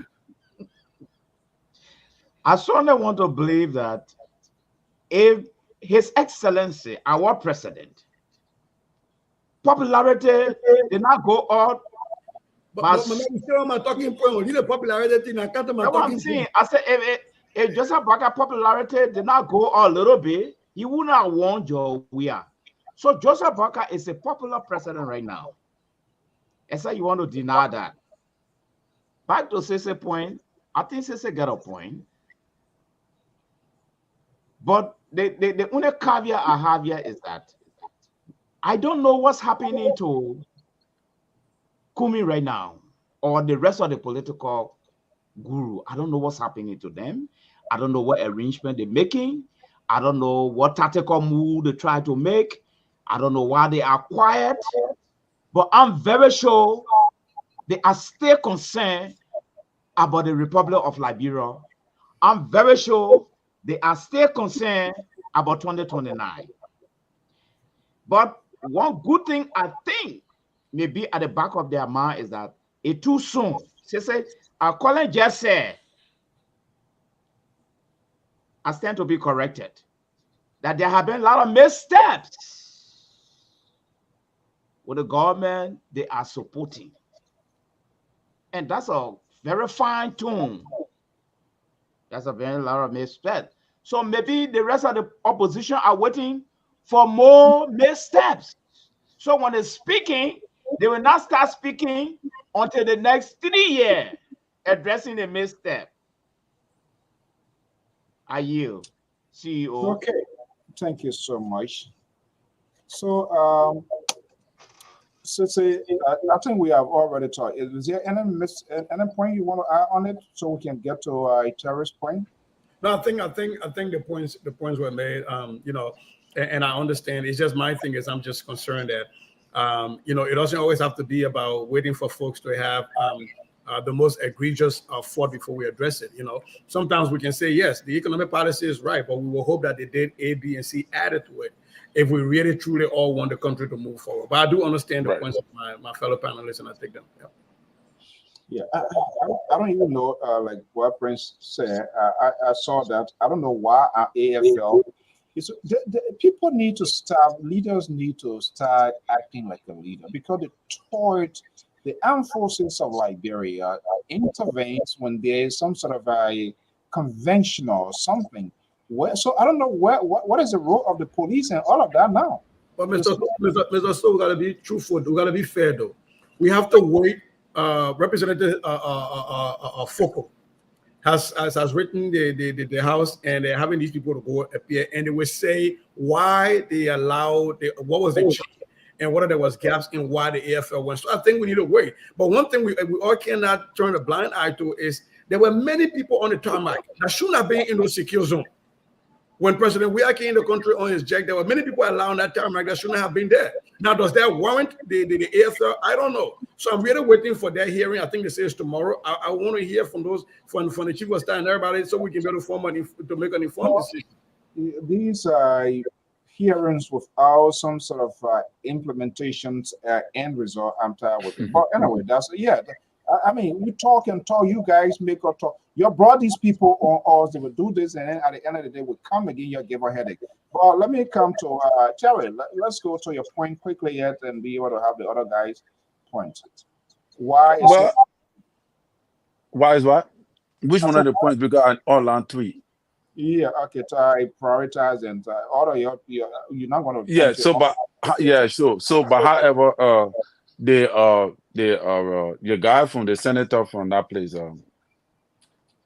I strongly want to believe that if His Excellency, our president, popularity did not go up. But my talking point, you know, popularity thing. I can't. That's what I'm saying. I said if Joseph Barker popularity did not go up a little bit, he would not want Joe. We are. So Joseph Barker is a popular president right now. I said you want to deny that. Back to Sese point, I think Sese got a point. But the only caveat I have here is that I don't know what's happening to Kumi right now or the rest of the political guru. I don't know what's happening to them. I don't know what arrangement they're making. I don't know what tactical move they try to make. I don't know why they are quiet. But I'm very sure they are still concerned about the Republic of Liberia. I'm very sure they are still concerned about 2029. But one good thing I think maybe at the back of their mind is that it's too soon. She said, Colin just said, I stand to be corrected, that there have been a lot of missteps with the government they are supporting. And that's a very fine tune. That's a very lot of missteps. So maybe the rest of the opposition are waiting for more missteps. So when they're speaking, they will not start speaking until the next 3 years, addressing the misstep. I yield, CEO. Okay, thank you so much. So, I think we have already talked. Is there any point you want to add on it so we can get to a terrorist point? No, I think the points were made. You know, and I understand. It's just my thing is I'm just concerned that you know, it doesn't always have to be about waiting for folks to have the most egregious fault before we address it. You know, sometimes we can say yes, the economic policy is right, but we will hope that they did A, B, and C added to it if we really truly all want the country to move forward. But I do understand the points of my fellow panelists, and I take them. Yeah. Yeah, I don't even know, like what Prince said. I saw that. I don't know why AFL. People need to start, leaders need to start acting like a leader, because the armed forces of Liberia intervenes when there is some sort of a convention or something. So I don't know what is the role of the police and all of that now. But Mr. So we got to be truthful. We got to be fair, though. We have to wait Representative Foco has written the House, and they're having these people to go appear, and they will say why they allowed, what was the change, and whether there was gaps in why the AFL went. So I think we need to wait. But one thing we all cannot turn a blind eye to is there were many people on the tarmac that shouldn't have been in the secure zone. When President Weah came in the country on his jet, there were many people around that tarmac that shouldn't have been there. Now, does that warrant the AFL? I don't know. So I'm really waiting for that hearing. I think they say it's tomorrow. I want to hear from those, from the chief of staff and everybody, so we can be able to make an informed decision. These hearings without some sort of implementations end result, I'm tired with it. But anyway, that's, yeah. I mean, we talk and talk. You guys make or talk. You brought these people on us. They would do this, and then at the end of the day, we come again. You give a headache. Well, let me come to Terry. Let's go to your point quickly yet, and be able to have the other guys' point. Why is why is what? Which one of the points? We got all on 3. Yeah. Okay. So I prioritize and order you're not going to. Yeah. So, but yeah, sure. So, but however, your guy from the senator from that place,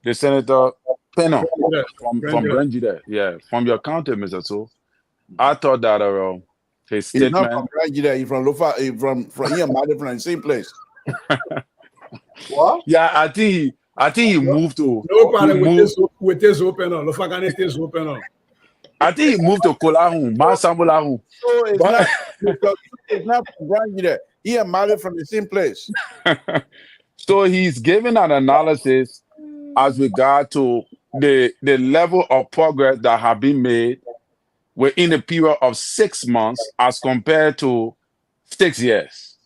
the senator Penner from Benji there, yeah, from your county, Mr. So, I thought that his statement. He's not from Benji there. He's from Lofa. He's from here, from the same place. What? Yeah, I think he moved to. No problem with this open on. Lofa is open on. I think he moved to Kolahun, Masamulahun. So it's not from Benji there. He and Mali from the same place. So he's giving an analysis as regard to the level of progress that have been made within a period of 6 months as compared to 6 years.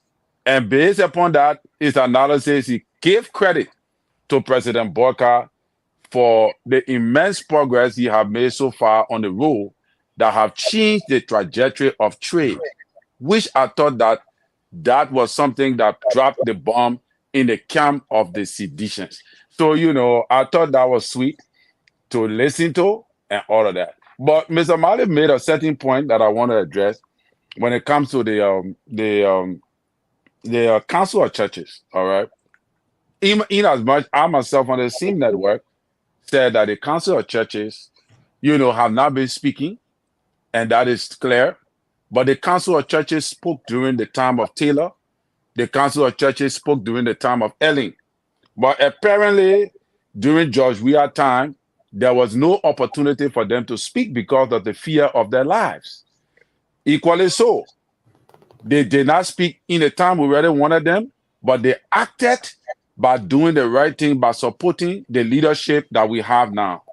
And based upon that, his analysis, he gave credit to President Boyka for the immense progress he has made so far on the road that have changed the trajectory of trade, which I thought that was something that dropped the bomb in the camp of the seditions. So, I thought that was sweet to listen to and all of that. But Mr. Mali made a certain point that I want to address when it comes to the Council of Churches, all right? In as much, I myself on the same network said that the Council of Churches, have not been speaking, and that is clear. But the Council of Churches spoke during the time of Taylor. The Council of Churches spoke during the time of Elling. But apparently, during George Weah time, there was no opportunity for them to speak because of the fear of their lives. Equally so, they did not speak in the time we really wanted them, but they acted by doing the right thing, by supporting the leadership that we have now.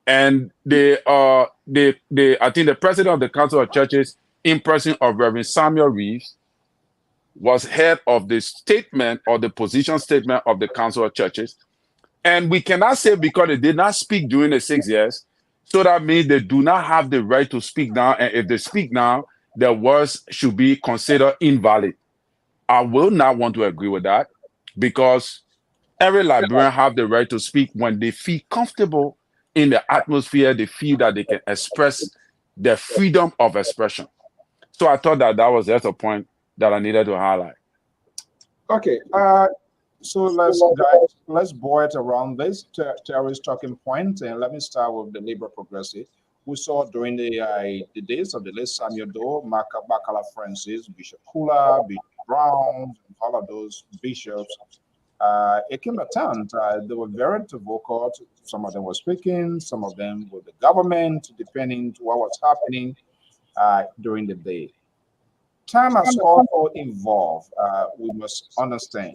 And I think the president of the Council of Churches, in person of Reverend Samuel Reeves, was head of the statement or the position statement of the Council of Churches. And we cannot say because they did not speak during the 6 years, so that means they do not have the right to speak now. And if they speak now, their words should be considered invalid. I will not want to agree with that, because every librarian have the right to speak when they feel comfortable in the atmosphere, they feel that they can express their freedom of expression. So I thought that was just a point that I needed to highlight. Okay, so let's boil it around this Terry's talking point, and let me start with the Labour Progressive. We saw during the days of the late Samuel Doe, Makala Francis, Bishop Kula, Bishop Brown, and all of those bishops. It came a time they were very vocal. Some of them were speaking, some of them with the government, depending on what was happening during the day. Time has also evolved, we must understand.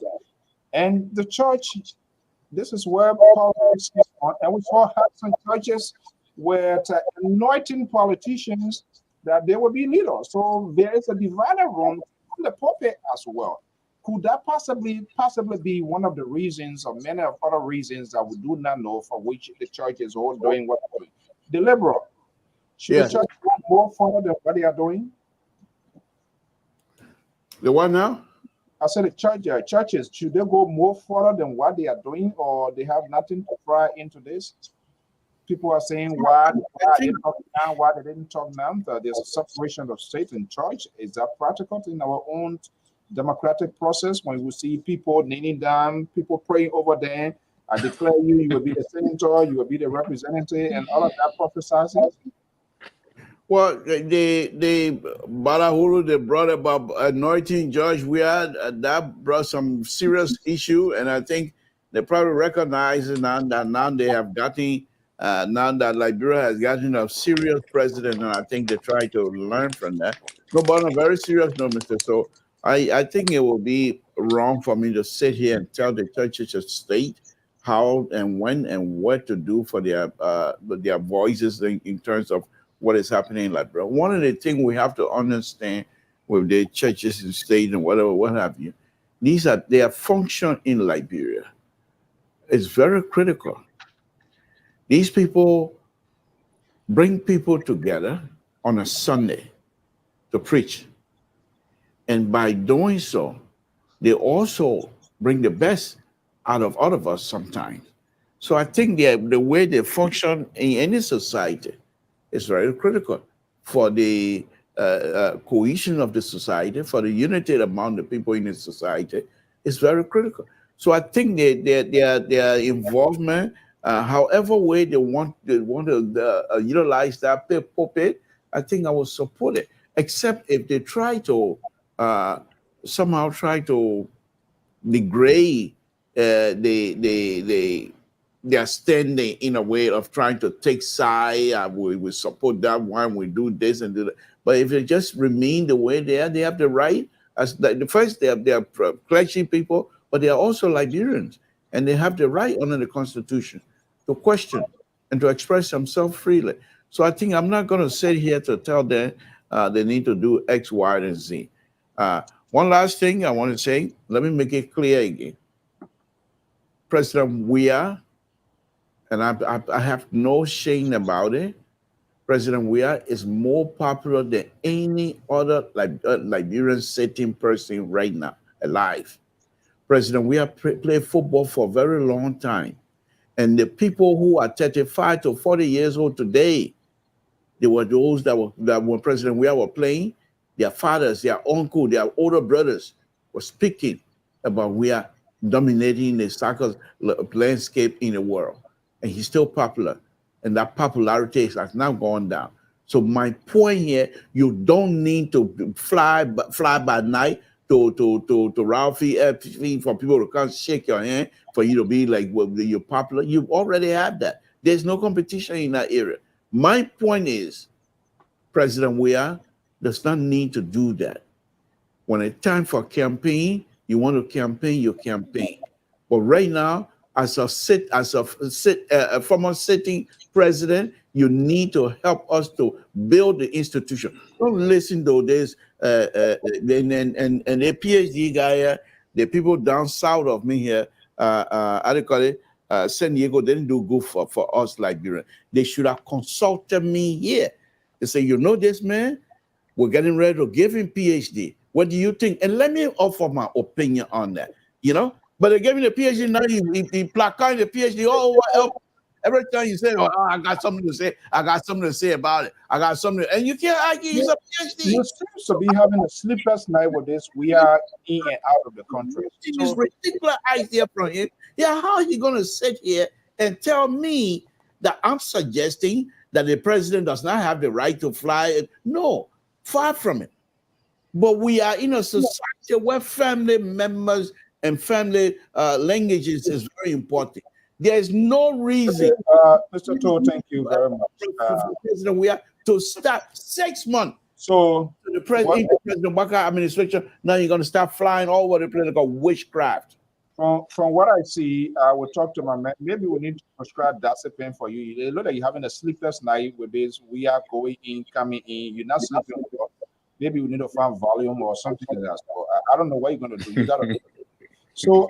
And the church, this is where politics is on. And we saw some churches were anointing politicians that they will be leaders. So there is a divided room on the pulpit as well. Could that possibly be one of the reasons, or many of other reasons that we do not know, for which the church is all doing what they're doing? The liberal, should the church go more further than what they are doing? The what now? I said the churches, should they go more further than what they are doing, or they have nothing to pry into this? People are saying why they talk now, why they didn't talk now. There's a separation of state and church. Is that practical in our own democratic process when we see people kneeling down, people praying over them. I declare you will be the senator, you will be the representative, and all of that prophesizing. Well, the Barahuru, they brought about anointing George Weah, that brought some serious issue, and I think they probably recognize now that they have gotten, now that Liberia has gotten a serious president, and I think they try to learn from that. No, but on a very serious note, Mr. So I think it will be wrong for me to sit here and tell the churches of state how and when and what to do for their voices in terms of what is happening in Liberia. One of the things we have to understand with the churches and state and whatever, what have you, their function in Liberia is very critical. These people bring people together on a Sunday to preach. And by doing so, they also bring the best out of all of us sometimes. So I think the way they function in any society is very critical for the cohesion of the society, for the unity among the people in the society. It's very critical. So I think their involvement, however way they want to utilize that pulpit, I think I will support it. Except if they try to somehow try to degrade their standing in a way of trying to take side. We support that one, we do this and do that. But if they just remain the way they have the right. As the first, they are clergy people, but they are also Liberians, and they have the right under the Constitution to question and to express themselves freely. So I think I'm not going to sit here to tell them they need to do X, Y, and Z. One last thing I want to say, let me make it clear again. President Weah, and I have no shame about it, President Weah is more popular than any other Liberian sitting person right now alive. President Weah played football for a very long time. And the people who are 35 to 40 years old today, they were those that when President Weah were playing, their fathers, their uncle, their older brothers were speaking about Weah dominating the soccer landscape in the world. And he's still popular. And that popularity has now gone down. So my point here, you don't need to fly by night to Ralphie for people to come shake your hand for you to be like, well, you're popular. You already have that. There's no competition in that area. My point is, President Weah does not need to do that. When it's time for campaign, you want to campaign, you campaign. But right now, as a former sitting president, you need to help us to build the institution. Don't listen to this and the PhD guy, the people down south of me here, how do you call it? San Diego didn't do good for us Liberians. They should have consulted me here. They say, you know this man, we're getting ready to give him PhD. What do you think? And let me offer my opinion on that, you know? But they gave me the PhD, now he placarded the PhD all over. Every time you say, oh, I got something to say, I got something to say about it. I got something, and you can't argue he's a PhD. You seem to be having a sleepless night with this. We are in and out of the country. This ridiculous idea from him. Yeah, how are you going to sit here and tell me that I'm suggesting that the president does not have the right to fly? No, far from it. But we are in a society where family members and family languages is very important. There's no reason, Mr. Toh, thank you very much. President, we have to start 6 months. So the President Baka administration, now you're going to start flying all over the place like a witchcraft. From what I see, I will talk to my man. Maybe we need to prescribe Diazepam for you. It looks like you're having a sleepless night with this. We are going in, coming in. You're not sleeping. Maybe we need to find volume or something like that. So I don't know what you're going to do. You gotta. So,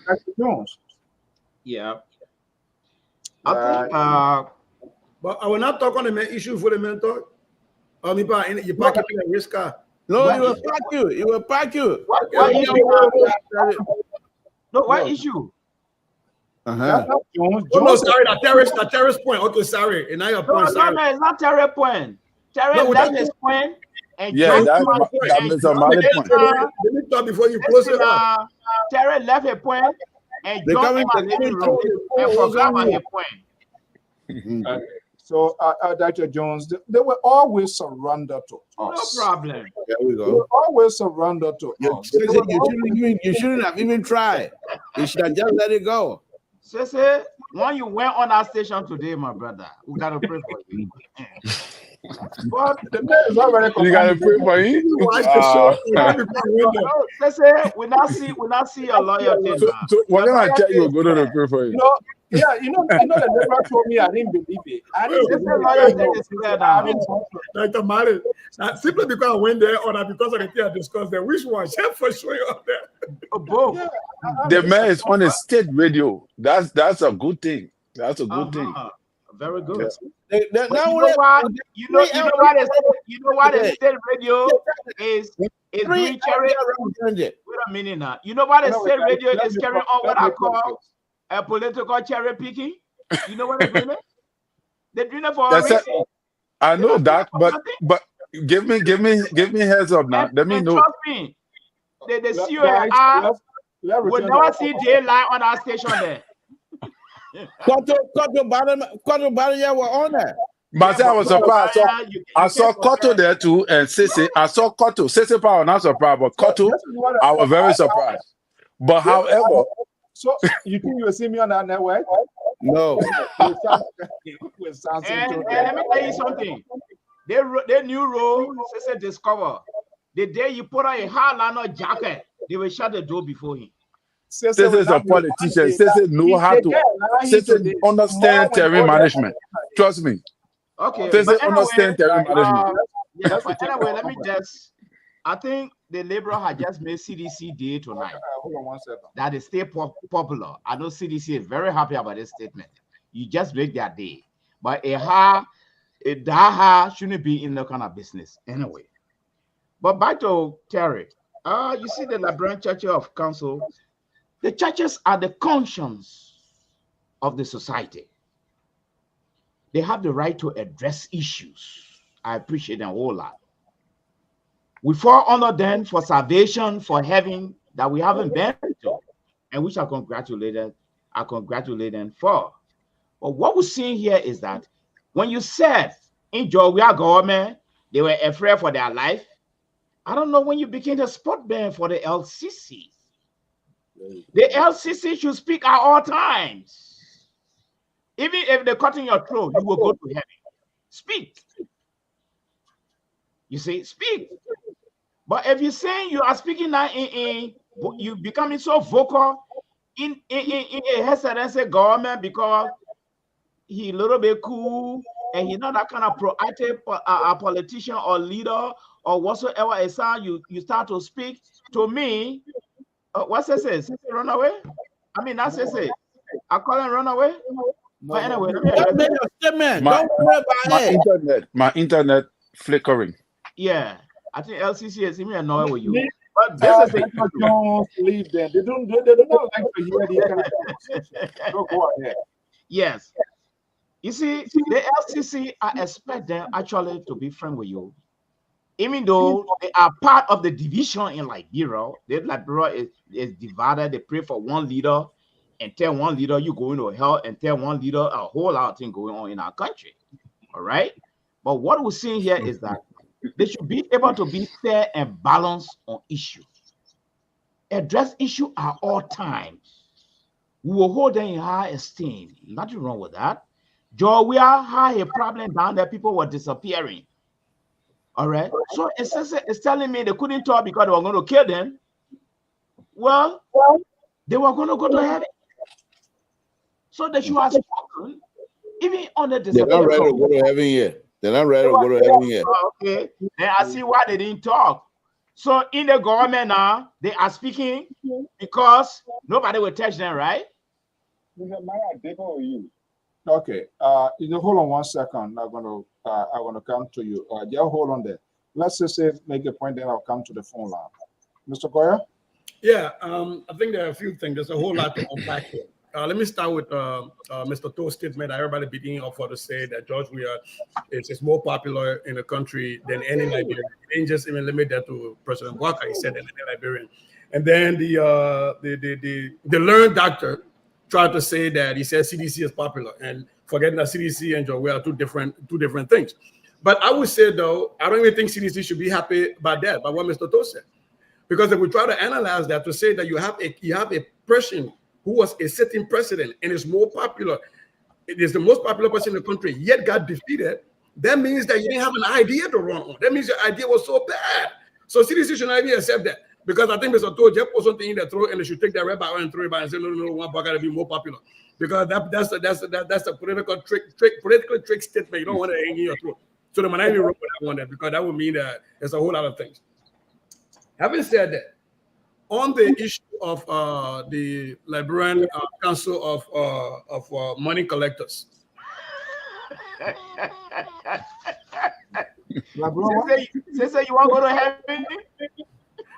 Dr. Jones. Yeah. I think, but I will not talk on the issue for the mentor. You pack it in the risk car. No, he will pack you. He will pack you. What issue? No, what issue? Jones. Oh, no, sorry, the terrorist point. Okay, sorry. And now your point. No, it's not terrorist point. Terrorist, that's his point. And Yeah, just that and Mr. Mali point. Let me talk before you close it up. Terry left a point and They John coming, in my they living coming room to and what's forgot on about you? a point. Okay. So, Dr. Jones, they were always surrendered to No us. problem. There we They go. were always surrendered to us. They were always- You shouldn't have even tried. You should have just let it go. Say, when you went on our station today, my brother, we gotta pray for you. But the man is already You gotta pray for him. say, we not see a loyalty. So what kind of check you go to pray for him? Yeah, you know, the Liberal told me I didn't believe it. I didn't believe it. Dr. Mali, simply because I went there or because of the thing I discussed there, which one? Chef for sure you up there. Both. Yeah, The man is on a state radio. That's a good thing. That's a good thing. Very good. They, But you know why? You know why the state radio is doing cherry. Wait a minute now. You know why the state radio is carrying on what I call a political cherry picking? You know what they're doing it? They're doing it for a reason. I know that, but give me heads up now. Let me know. Trust me, the COI will never see daylight on our station there. Cotto Barrier were on there. But I was surprised. I saw Cotto there too, and Sissy. I saw Cotto. Sissy Power not surprised, but Cotto, I was very surprised. But however, so you think you will see me on that network? No. And let me tell you something. They new rule, Sissy discover. The day you put on a Highlander jacket, they will shut the door before him. This is a politician. Sissy know how to. Sissy understand terrain management. Trust me. Okay. Sissy understand terrain management. Yeah, but anyway, let me just. I think the Liberal had just made CDC day tonight. Hold on 1 second. That is still popular. I know CDC is very happy about this statement. You just make their day. But a daha shouldn't be in that kind of business anyway. But back to Terry. You see the Liberian Church of Council. The churches are the conscience of the society. They have the right to address issues. I appreciate them a whole lot. We fall under them for salvation, for heaven that we haven't been to, and which I congratulate them for. But what we're seeing here is that when you said in Georgia government, they were afraid for their life. I don't know when you became the spokesman for the LCC. The LCC should speak at all times. Even if they're cutting your throat, you will go to heaven. Speak. You see, speak. But if you're saying you are speaking now you becoming so vocal in a hesitancy government because he a little bit cool and he's not that kind of proactive politician or leader or whatsoever is you start to speak to me. What's it say? Run away? I mean, that's it. I call him run away. But anyway, my internet flickering. Yeah, I think LCC is even annoyed with you. But this is don't leave them. They don't like to hear the kind of conversation. Go ahead. Yes. You see, the LCC, I expect them actually to be friends with you. Even though they are part of the division in Liberia, the Liberia is divided. They pray for one leader and tell one leader you going to hell and tell one leader a whole lot of things going on in our country. All right. But what we're seeing here is that they should be able to be fair and balanced on issues. Address issue at all times. We will hold them in high esteem. Nothing wrong with that. Georgia had a problem down there. People were disappearing. All right. So it's telling me they couldn't talk because they were going to kill them. Well, they were going to go to heaven. So they should have spoken, even on the disappearance. They're not ready to go to heaven yet. They're not ready to go to heaven yet. Okay. Then I see why they didn't talk. So in the government now, they are speaking because nobody will touch them, right? Okay. Hold on 1 second. I'm gonna come to you. Just hold on there. Let's just say make a point, then I'll come to the phone line. Mr. Goya? Yeah, I think there are a few things. There's a whole lot to unpack here. let me start with Mr. To's statement that everybody beginning up for to say that George Weah is more popular in the country than any Liberian. He didn't just even limit that to President Walker. He said that any Liberian. And then the learned doctor tried to say that he said CDC is popular, and forgetting that CDC and George Weah are two different things. But I would say though, I don't even think CDC should be happy about that, by what Mr. To said, because if we try to analyze that to say that you have a person who was a sitting president and is more popular, it is the most popular person in the country, yet got defeated, that means that you didn't have an idea to run on. That means your idea was so bad. So CDC should not even accept that. Because I think Mr. Toad just put something in the throat and they should take that red bar and throw it back and say, no, one got to be more popular. Because that's a political trick statement. You don't want to hang in your throat. So the minority wrote that one there, because that would mean that there's a whole lot of things. Having said that, on the issue of the Liberian Council of Money Collectors. Say you want to go to heaven?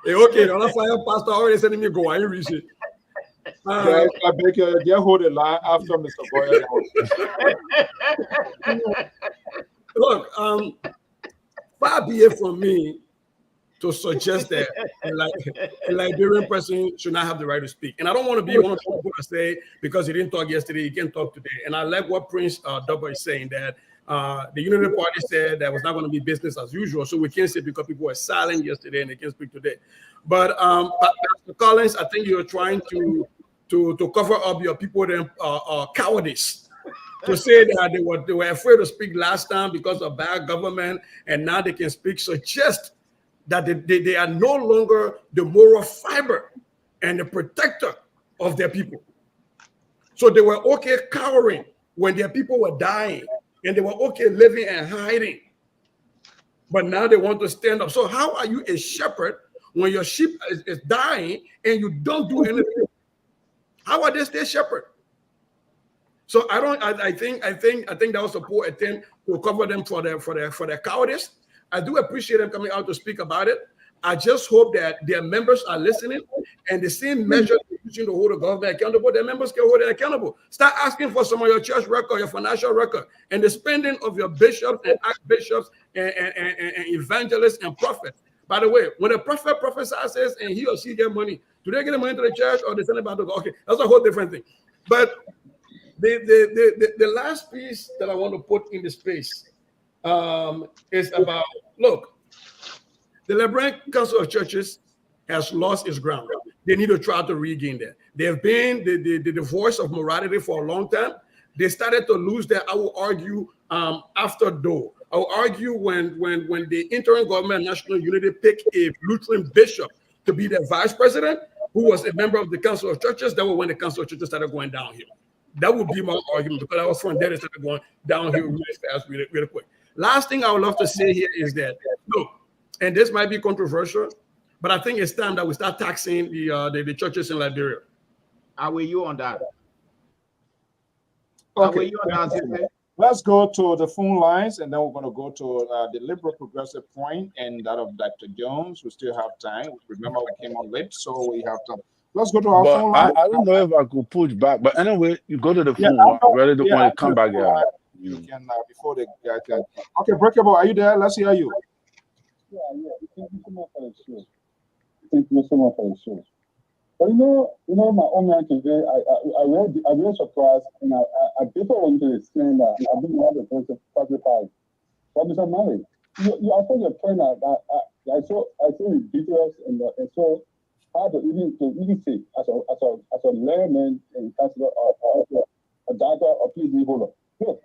Hey, okay, the other fire pastor already sending me go. I ain't reach it. I beg you, just hold the line after Mr. Boyer. Look, far be it from me to suggest that a Liberian person should not have the right to speak. And I don't want to be one of the people that say, because he didn't talk yesterday, he can't talk today. And I like what Prince Double is saying, that the Unity Party said that was not going to be business as usual. So we can't say because people were silent yesterday and they can't speak today. But Pastor Collins, I think you're trying to cover up your people then cowardice. To say that they were afraid to speak last time because of bad government, and now they can speak, suggest that they are no longer the moral fiber and the protector of their people. So they were okay cowering when their people were dying, and they were okay living and hiding. But now they want to stand up. So how are you a shepherd when your sheep is dying and you don't do anything? How are they still shepherd? So I think that was a poor attempt to cover them for their cowardice. I do appreciate them coming out to speak about it. I just hope that their members are listening, and the same measure they're using to hold the government accountable, their members can hold it accountable. Start asking for some of your church record, your financial record, and the spending of your bishops and archbishops and evangelists and prophets. By the way, when a prophet prophesies and he or she get money, do they get the money to the church or they send it back to God? Okay, that's a whole different thing. But the last piece that I want to put in the space is about, look, the Liberian Council of Churches has lost its ground. They need to try to regain that. They have been the voice of morality for a long time. They started to lose that, I will argue, after Doe. I will argue when the interim government National Unity picked a Lutheran bishop to be their vice president, who was a member of the Council of Churches. That was when the Council of Churches started going downhill. That would be my argument, because I was from there, it started going downhill really fast, really quick. Last thing I would love to say here is that, look, and this might be controversial, but I think it's time that we start taxing the churches in Liberia. How are you on that? Okay. Let's go to the phone lines, and then we're going to go to the liberal progressive point and that of Dr. Jones. We still have time. Remember, we came on late, so we have time. Let's go to our phone line. I don't know if I could push back, but anyway, you go to the phone. Ready to want to come back here. You can before the guy can. Okay, Breakable, are you there? Let's hear you. Yeah. Thank you so much for the show. But you know, my own mind today, I'm really surprised, and I just want to explain that I've been one of the person sacrificed. But Mr. Murray, you also your point that I saw ridiculous and so hard to even say as a layman and counselor or a doctor or PhD holder. Look,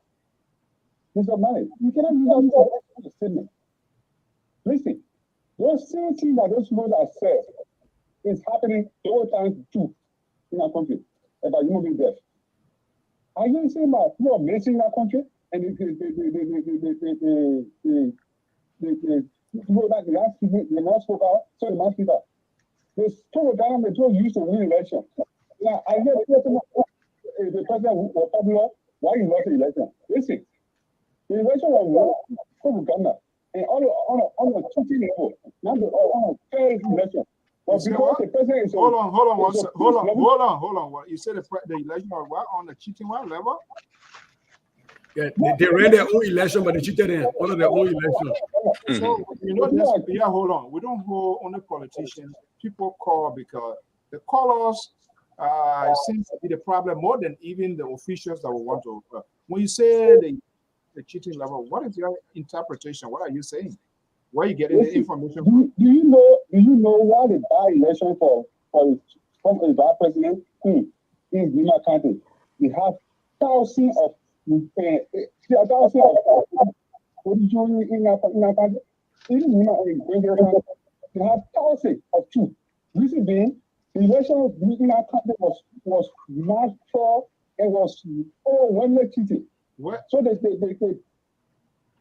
Mr. Murray, you cannot use that as a statement. Listen, those same things that those people that said is happening all times too in our country about human being death. Are you saying about people are missing our country and the people that the man spoke out, so the man speak out. They told government they used to win election. Now I hear the president was popular, why he lost the election. Listen, the election was won Ghana and on a 20 level, not on a third election. But because the president is hold on. What you said the election was what on the cheating what level? Yeah, they ran their own election, but they cheated in one of their own elections. So you know this. Yeah, hold on. We don't hold only politicians. People call because the callers seems to be the problem more than even the officials that we want to. When you say the cheating level, what is your interpretation? What are you saying? Where are you getting the information from? Do you know why the by-election for the vice president in Lima County? We have thousands of in our country. Even we have thousands of two. Reason being, the election in our country was not fair. It was overwhelmingly cheating. What? So they you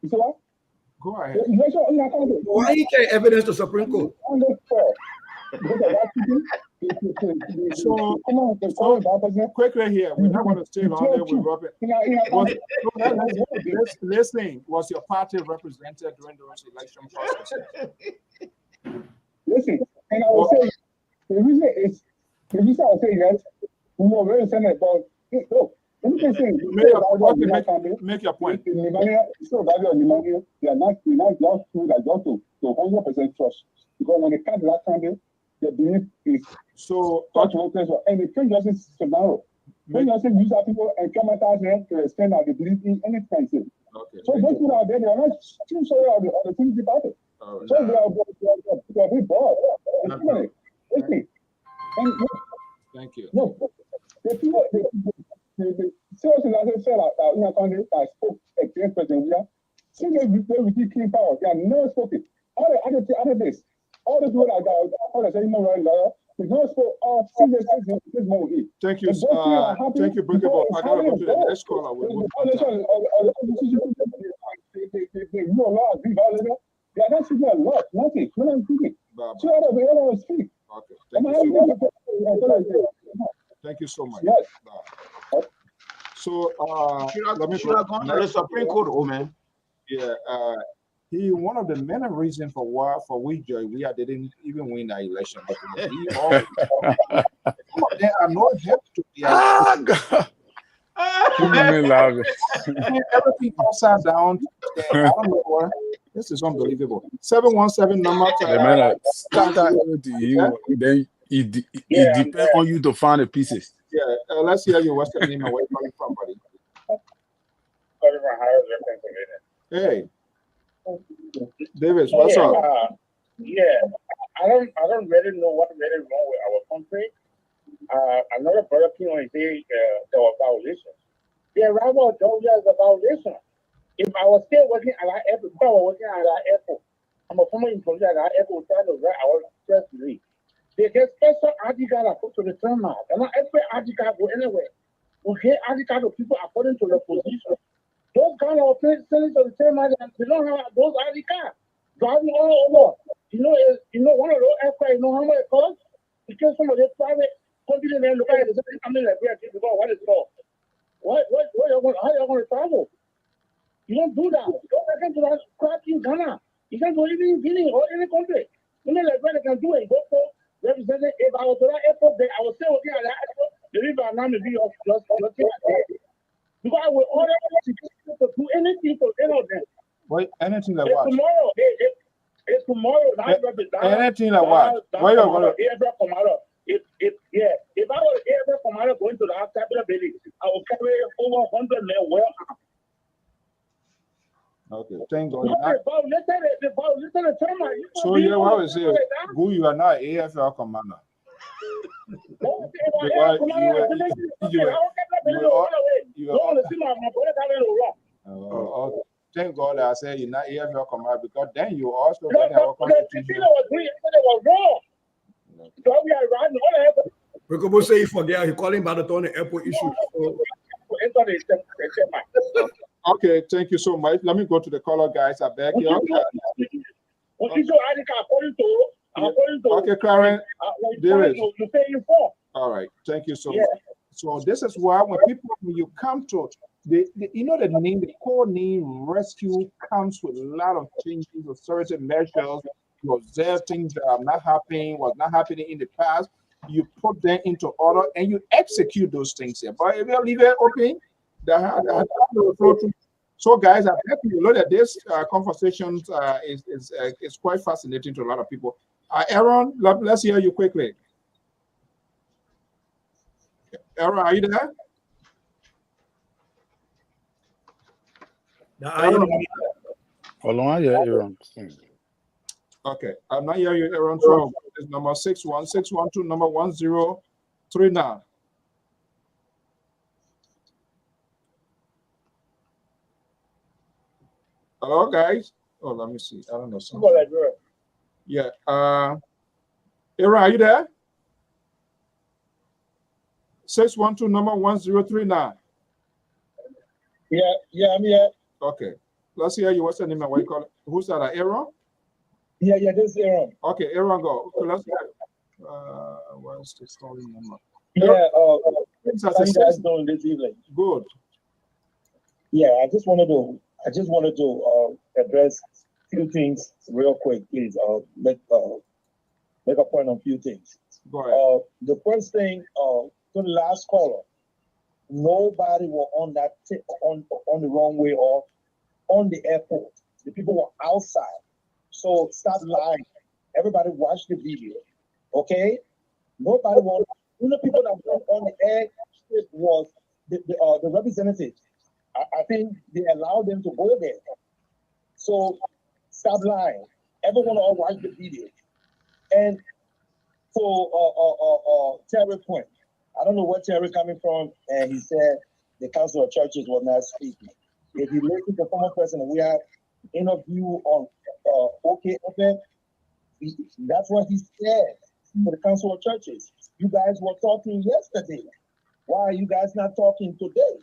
see what? Go ahead. The election in our country. Why he carry evidence to Supreme Court? So quickly here, we're not going to stay long there with Robert. Listening, was your party represented during those election processes? Listen, and I will say the reason I will say yes, we were very excited about it. Look, let me just say, make your point. In Limania, so value of Limania, they are not just true that just to 100% trust. Because when they come to that country, they believe is so and the Prince Justice scenario. Prince Justice use our people and traumatize them to extend that they believe in anything. Okay. So those people out there, they are not too sorry of the things about it. So they are very bored. Listen, and thank you. No, the people, the seriously, as I said, in our country, I spoke against President William. See, they receive clean power. They are never spoken. All the other this, all the people that all the human rights lawyer, they never spoke. All serious this movie. Thank you, thank you, Brinkable. I gotta go to the next caller. They know a lot of violation. They are not speaking a lot, nothing. We're not speaking. So out of the other speak. Okay, thank you so much. Yes. So let me should have gone to the Supreme Court, oh man. Yeah, one of the main reasons for which we didn't even win the election. There are no help to the everything upside down. I don't know what. This is unbelievable. 717 number. Then it depends on you to find the pieces. Yeah, let's hear you. What's the name and where you're coming from, buddy? Hey, Davis, what's up? I don't really know what really wrong with our country. Another brother came on and said there were violations. The arrival of Georgia is a violation. If I was still working at our airport, I was working at our airport. I'm a former employee at our airport trying to write our press release. They get special ID card to the terminal. And not every ID card go anywhere. We get ID card to people according to their position. Those kind of sending to the terminal, they don't have those ID cards. Driving all over. You know, one of those aircraft, you know how much it costs? Because some of the private companies then look at it and say, I mean, like, what is it called? How are you going to travel? You don't do that. You don't listen to that crap in Ghana. You can't do even in Guinea or any country. You know, like, what they can do and go for representing. If I was to that airport, I was still working at that airport. The river now may be just because I will order people to do anything to any of them. Wait, anything like what? Tomorrow, it's tomorrow. Anything like what? Where you're going to? If I was air commander going to the Capitol building, I will carry over 100 men well armed. Okay, thank God. So yeah, what was it? Who you are not AFL commander? Thank God I said you're not AFL commander because then you also got our constitution. Recobo say he forget. He calling about the airport issue. Okay, thank you so much. Let me go to the caller, guys. I beg you. Okay, Karen. All right, thank you so much. So this is why when you come to the name, the core name rescue comes with a lot of changes of certain measures you observe things that are not happening, was not happening in the past, you put them into order and you execute those things here. But if you leave it open, the will flow through. So, guys, I bet you know that this conversation is quite fascinating to a lot of people. Aaron, let's hear you quickly. Aaron, are you there? Hold on, yeah, Aaron. Okay, I'm not hearing you, Aaron. So it's number 61612, number 1039. Hello, guys. Oh, let me see. I don't know something. Yeah. Aaron, are you there? 612, number 1039. Yeah, I'm here. Okay. Let's hear you. What's the name and what you call it? Who's that? Aaron? Yeah, this is Aaron. Okay, Aaron, go. Okay, let's hear. What's the story number? Yeah, how you guys doing this evening? Good. Yeah, I just wanted to address a few things real quick, please. Make a point on a few things. Go ahead. The first thing, to the last caller, nobody were on that on the wrong way or on the airport. The people were outside. So stop lying. Everybody watch the video. Okay? Nobody was. You know, people that went on the air was the representatives. I think they allowed them to go there. So stop lying. Everyone all watch the video. And so Terry point. I don't know where Terry coming from, and he said the Council of Churches was not speaking. If you listen to former president, we have interview on OKFM. That's what he said for the Council of Churches. You guys were talking yesterday. Why are you guys not talking today?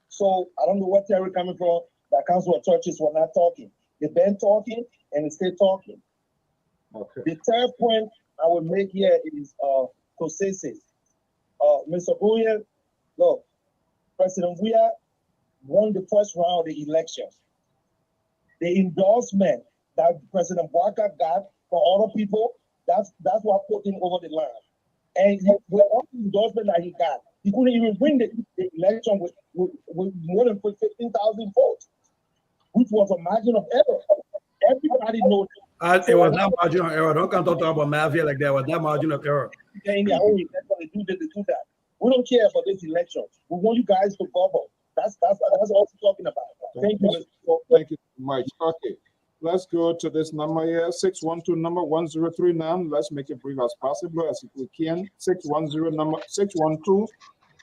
So I don't know where Terry coming from. The Council of Churches were not talking. They've been talking and they still talking. Okay. The third point I would make here is consensus. Mr. Bouye, look, President Weah won the first round of the election. The endorsement that President Walker got from other people, that's what put him over the line. And with all the endorsement that he got, he couldn't even win the election with more than 15,000 votes, which was a margin of error. Everybody knows it was not margin of error. Don't come talk about mafia like that. It was not margin of error. In their own election, they do that. We don't care about this election. We want you guys to bubble. That's all we're talking about. Thank you. Thank you so much. Okay. Let's go to this number here, 612 number 1039. Let's make it brief as possible as we can. 612 number 612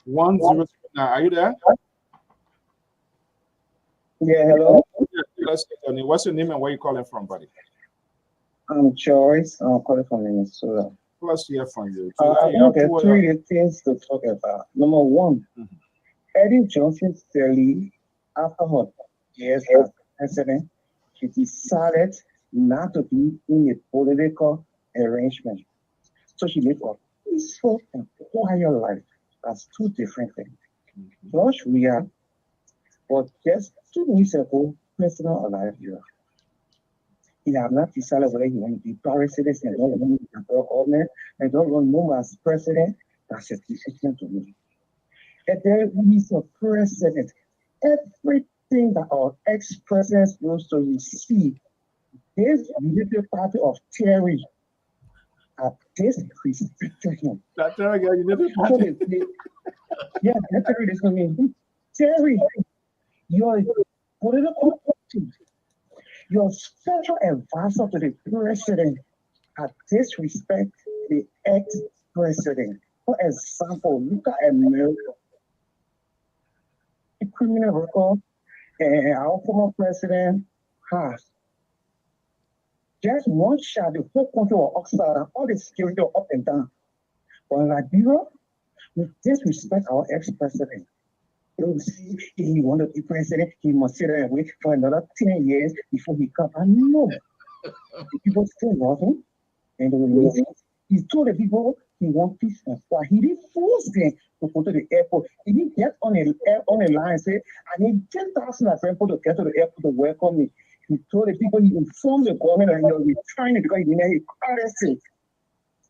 1039. Are you there? Yeah, hello. Let's get your name. What's your name and where you calling from, buddy? I'm Joyce. I'm calling from Minnesota. Let's hear from you. Okay, three things to talk about. Number one, Eddie Johnson Sirleaf, after her years as president, she decided not to be in a political arrangement. So she lived a peaceful and quiet life. That's two different things. Plus, we are, but just 2 weeks ago, President alive here. He have not decided whether he want to be president and don't want to be government and don't want to move as president. That's a decision to me. And there is a president. Everything that our ex-president supposed to receive, this military party of Terry have disrespected him. That's Terry, you never yeah, that's Terry is coming. Terry, you're political party. Your special advisor to the president has disrespect the ex-president. For example, look at America. The criminal record our former president has. Just one shot, the whole country was upside down, all the security were up and down. But in Liberia, we disrespect our ex-president. You see, he wanted to be president, he must sit there and wait for another 10 years before he comes. I know. The people still love him. And they will listen. He told the people he wants peace and quiet. He didn't force them to go to the airport. He didn't get on a line and say, I need 10,000 people to get to the airport to welcome me. He told the people, he informed the government that he was returning because he didn't arrest it.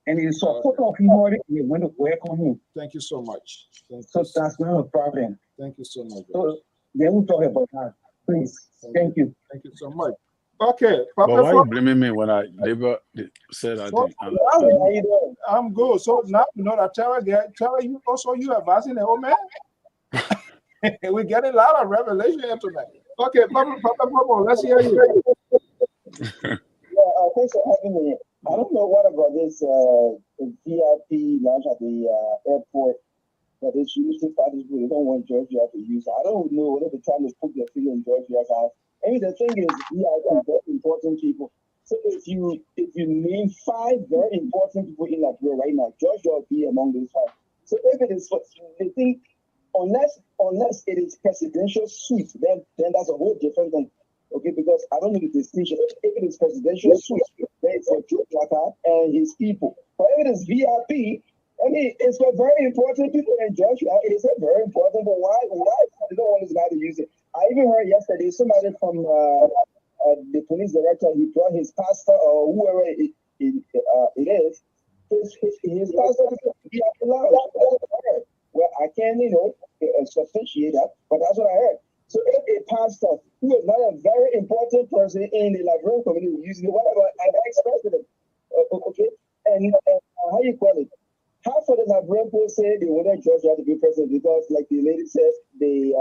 And he support of him already, and they went to work on him. Thank you so much. So that's not a problem. Thank you so much. So then we'll talk about that. Please. Thank you. Thank you so much. Okay. But why you blaming me when I never said that thing? I'm good. So now you know that Tara, you also you are asking the old man. We get a lot of revelation here tonight. Okay, Papa, let's hear you. Thanks for having me. I don't know what about this VIP launch at the airport that is using parties people. They don't want Georgia to use. I don't know whether they're trying to put their finger in Georgia's house. I mean, the thing is, VIP is very important people. So if you name 5 very important people in Liberia right now, Georgia will be among those 5. So if it is, they think, unless it is presidential suite, then that's a whole different thing. Okay, because I don't know the distinction. If it is presidential suite, then it's for Joe Blackard and his people. But if it is VIP, I mean, it's for very important people in Georgia. It's very important, but why they don't want this guy to use it? I even heard yesterday somebody from the police director, he brought his pastor or whoever it is, his pastor to be allowed. Well, I can't, substantiate that, but that's what I heard. So if a pastor who is not a very important person in the Liberian community using whatever an ex-president, okay, and how you call it? Half of the Liberian people say they wanted Georgia to be president because, like the lady says, the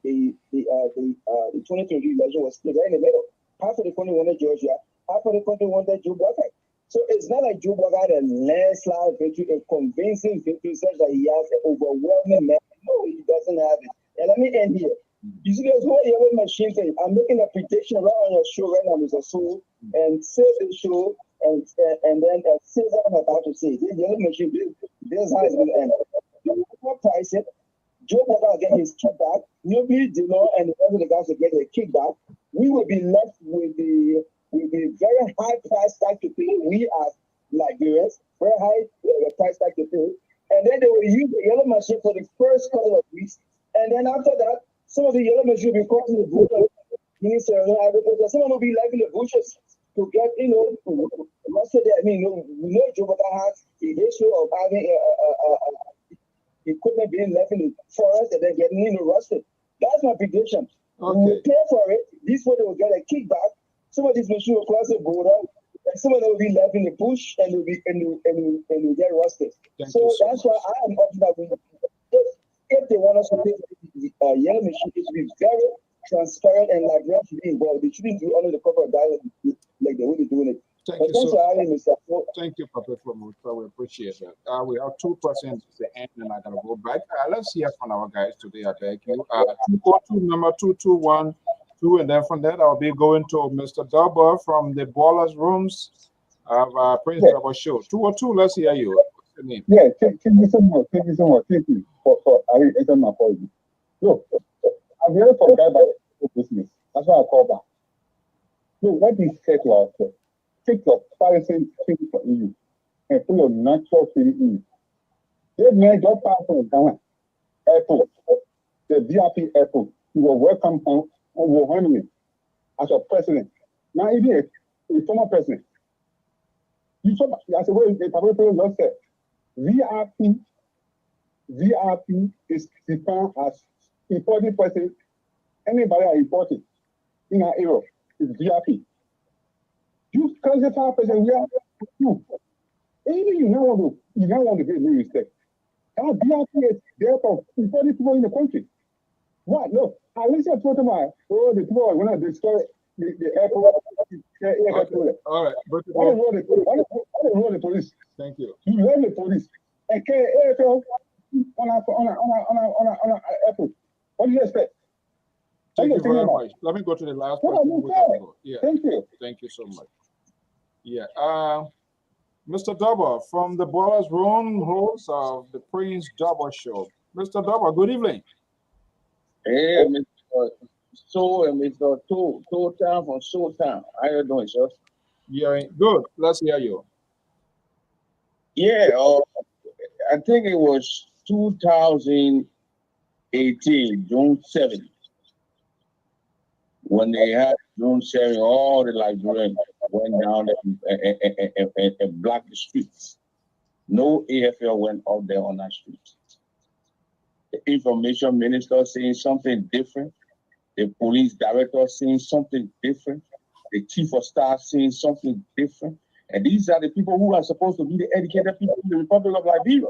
2023 election was split right in the middle. Half of the country wanted Georgia, half of the country wanted Joe Blackard. So it's not like Joe Blackard had a landslide victory, a convincing victory, such that he has an overwhelming man. No, he doesn't have it. And let me end here. You see, there's whole yellow machine thing. I'm making a prediction right on your show right now, Mr. Soul, and save the show, and then say what I'm about to say. This yellow machine, this is how it's going to end. You price it. Joe Blackard will get his kickback. Nobody Dillon and the rest of the guys will get their kickback. We will be left with the very high price tag to pay. We as Liberians, very high price tag to pay. And then they will use the yellow machine for the first couple of weeks. And then after that, some of the yellow machine will be crossing the border. Someone will be like in the bushes to get, arrested. I mean, we know Joe Blackard has the issue of having equipment being left in the forest and then getting arrested. That's my prediction. Okay. We will pay for it. This way they will get a kickback. Some of these machines will cross the border, and some of them will be left in the bush and will get arrested. So that's why I am up that if they want us to pay the yellow machine, it should be very transparent and Liberians should be involved. They shouldn't do under the cover of dialogue like the way they're doing it. Thank you, Papa, we appreciate that. We have 2% at the end, and I gotta go back. Let's hear from our guys today. I beg you. 242 number 2212, and then from that I'll be going to Mr. Dubber from the Ballers Rooms of Prince Dubber Show. 202. Let's hear you. What's your name? Yeah, thank you so much. Thank you so much. Thank you for I answer my apology. Look, I'm here for guy by business. That's why I call back. Look, what this said last year. Take your policy thing for you and put your natural feeling in. They made your part from Ghana airport, the VIP airport. You were welcome on overwhelmingly as a president. Now, even a former president. You saw as a way the public president just said, VIP is defined as important person. Anybody are important in our era is VIP. You classify person we are you. Even you don't want to give me respect. Our VIP is there for important people in the country. What? No. I listen to my the people when I destroy the airport. All right. Why don't the police? Thank you. You love the police. And AFL on airport. What do you expect? Thank you very much. Let me go to the last question. Yeah. Thank you. Thank you so much. Yeah. Mr. Dubber from the Ballers Room, host of the Prince Dubber Show. Mr. Dubber, good evening. Hey, Mr. So and Mr. Town from Soul Town. How you doing, sir? Yeah, good. Let's hear you. Yeah, I think it was 2018, June 7th. when they had drone sharing, all the Liberians went down and blocked the streets. No AFL went out there on that street. The information minister saying something different. The police director saying something different. The chief of staff saying something different. And these are the people who are supposed to be the educated people in the Republic of Liberia.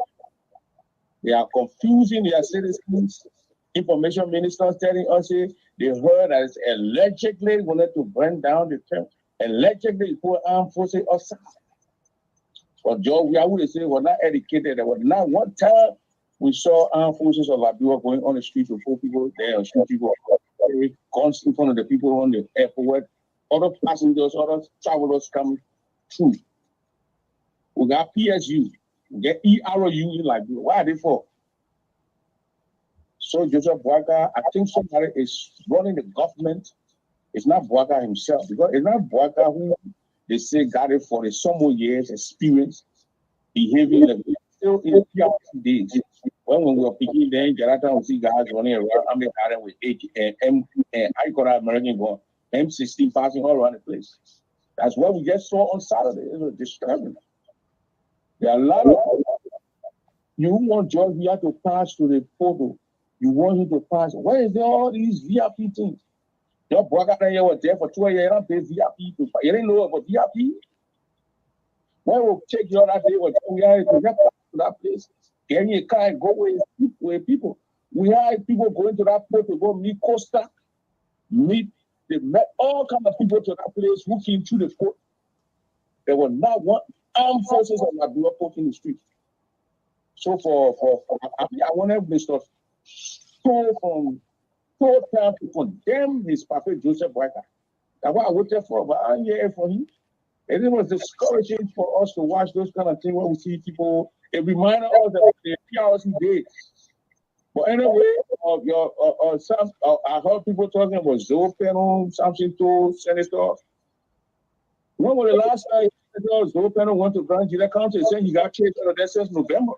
They are confusing their citizens. Information ministers telling us they heard that it's allegedly wanted to burn down the camp. Allegedly put armed forces outside. But Joe, we would say we're not educated. There was not one time we saw armed forces of Liberia going on the street to pull people there and shoot people. Guns in front of the people on the airport. Other passengers, other travelers come through. We got PSU, we get ERU in Liberia. Why are they for? So Joseph Boaga, I think somebody is running the government. It's not Boaga himself, because it's not Boaga who they say got it for so many years experience behaving still in PRC days. When we were picking them, Jonathan would see guys running around. I'm the with I got an American gun, M16 passing all around the place. That's what we just saw on Saturday. It was disturbing. There are a lot of you want Georgia to pass to the photo. You want him to pass. Where is there all these VIP things? Your brother was there for 2 years. You don't pay VIP. You didn't know about VIP. Why will take you that day to that place? Get in a car and go with people. We had people going to that place to go meet Costa, they met all kinds of people to that place who came through the court. There were not one armed forces of Liberia in the street. So I want Mr. From time to condemn his papa Joseph Boaga. That's what I waited for, but I'm here for him. And it was discouraging for us to watch those kind of things when we see people. It reminded us that the PRC days. But anyway, I heard people talking about Zoe Pennon, Samson Toll, Senator. When was the last time Zoe Pennon went to Grand Julia County and said he got chased out of there since November?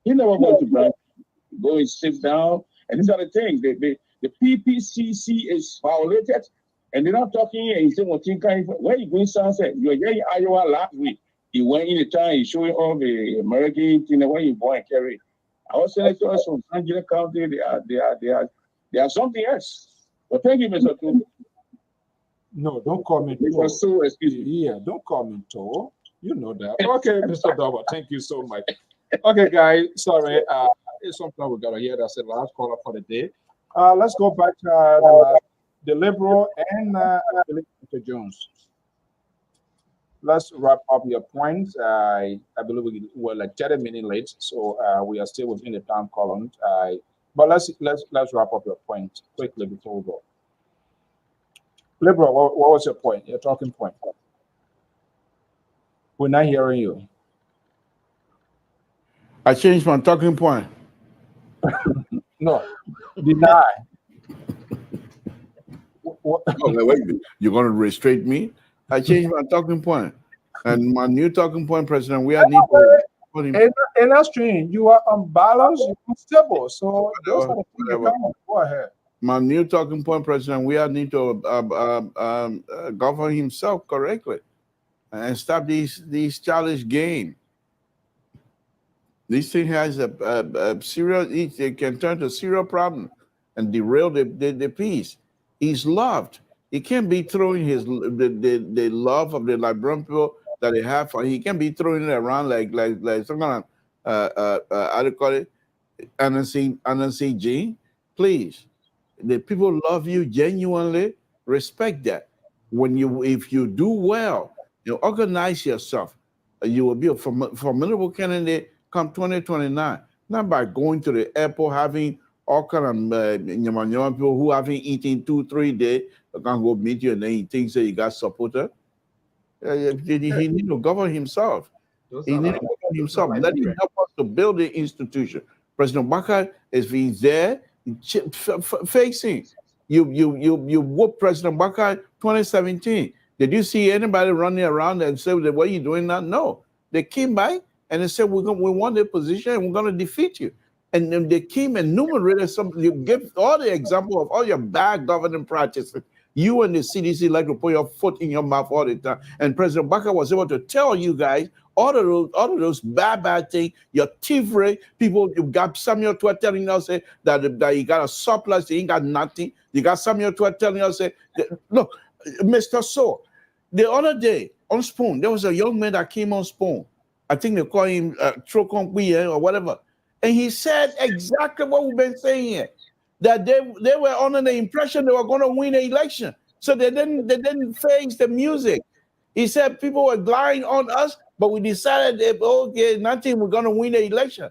He never went to Grand. Go and sit down. And these are the things. The PPCC is violated. And they're not talking. And he said, where you going, Sunset? You were here in Iowa last week. He went in the town, he's showing all the American thing, where you born and carry. Our senators from Angela County, they are something else. But thank you, Mr. Tool. No, don't call me Too. So, excuse me. Yeah, don't call me Tool. You know that. Okay, Mr. Dover, thank you so much. Okay, guys, sorry. It's something we got to hear. That's the last caller for the day. Let's go back to the Liberal and Mr. Jones. Let's wrap up your points. I believe we were like 30 minutes late, so we are still within the time column. But let's wrap up your point quickly before we go. Liberal, what was your point? Your talking point? We're not hearing you. I changed my talking point. No, deny. Wait, you're going to restrict me? I changed my talking point. And my new talking point, President, we are need to... And that's strange. You are unbalanced, you're unstable. So those are the things. Go ahead. My new talking point, President, we are need to govern himself correctly and stop these childish games. This thing has a serious, it can turn to a serious problem and derail the peace. He's loved. He can't be throwing the love of the Liberian people that they have for him. He can't be throwing it around like some kind of how do you call it? NNCG. Please. The people love you genuinely. Respect that. If you do well, you organize yourself. You will be a formidable candidate come 2029. Not by going to the airport having all kind of people who haven't eaten 2-3 days. Can go meet you and then he thinks that you got supporter. He need to govern himself. He need to govern himself. Let him help us to build the institution. President Boaga is being there facing. You whooped President Boaga 2017. Did you see anybody running around and say, what are you doing now? No. They came by and they said, we want the position and we're going to defeat you. And then they came and enumerated some, you give all the example of all your bad governing practices. You and the CDC like to put your foot in your mouth all the time. And President Baka was able to tell you guys all of those bad things, your thievery. People, you got Samuel Twa telling us that you got a surplus, you ain't got nothing. You got Samuel Twa telling us look, Mr. So, the other day on Spoon, there was a young man that came on Spoon. I think they call him Trocon or whatever. And he said exactly what we've been saying here. That they were under the impression they were going to win the election. So they didn't face the music. He said people were lying on us, but we decided that, okay, nothing, we're going to win the election.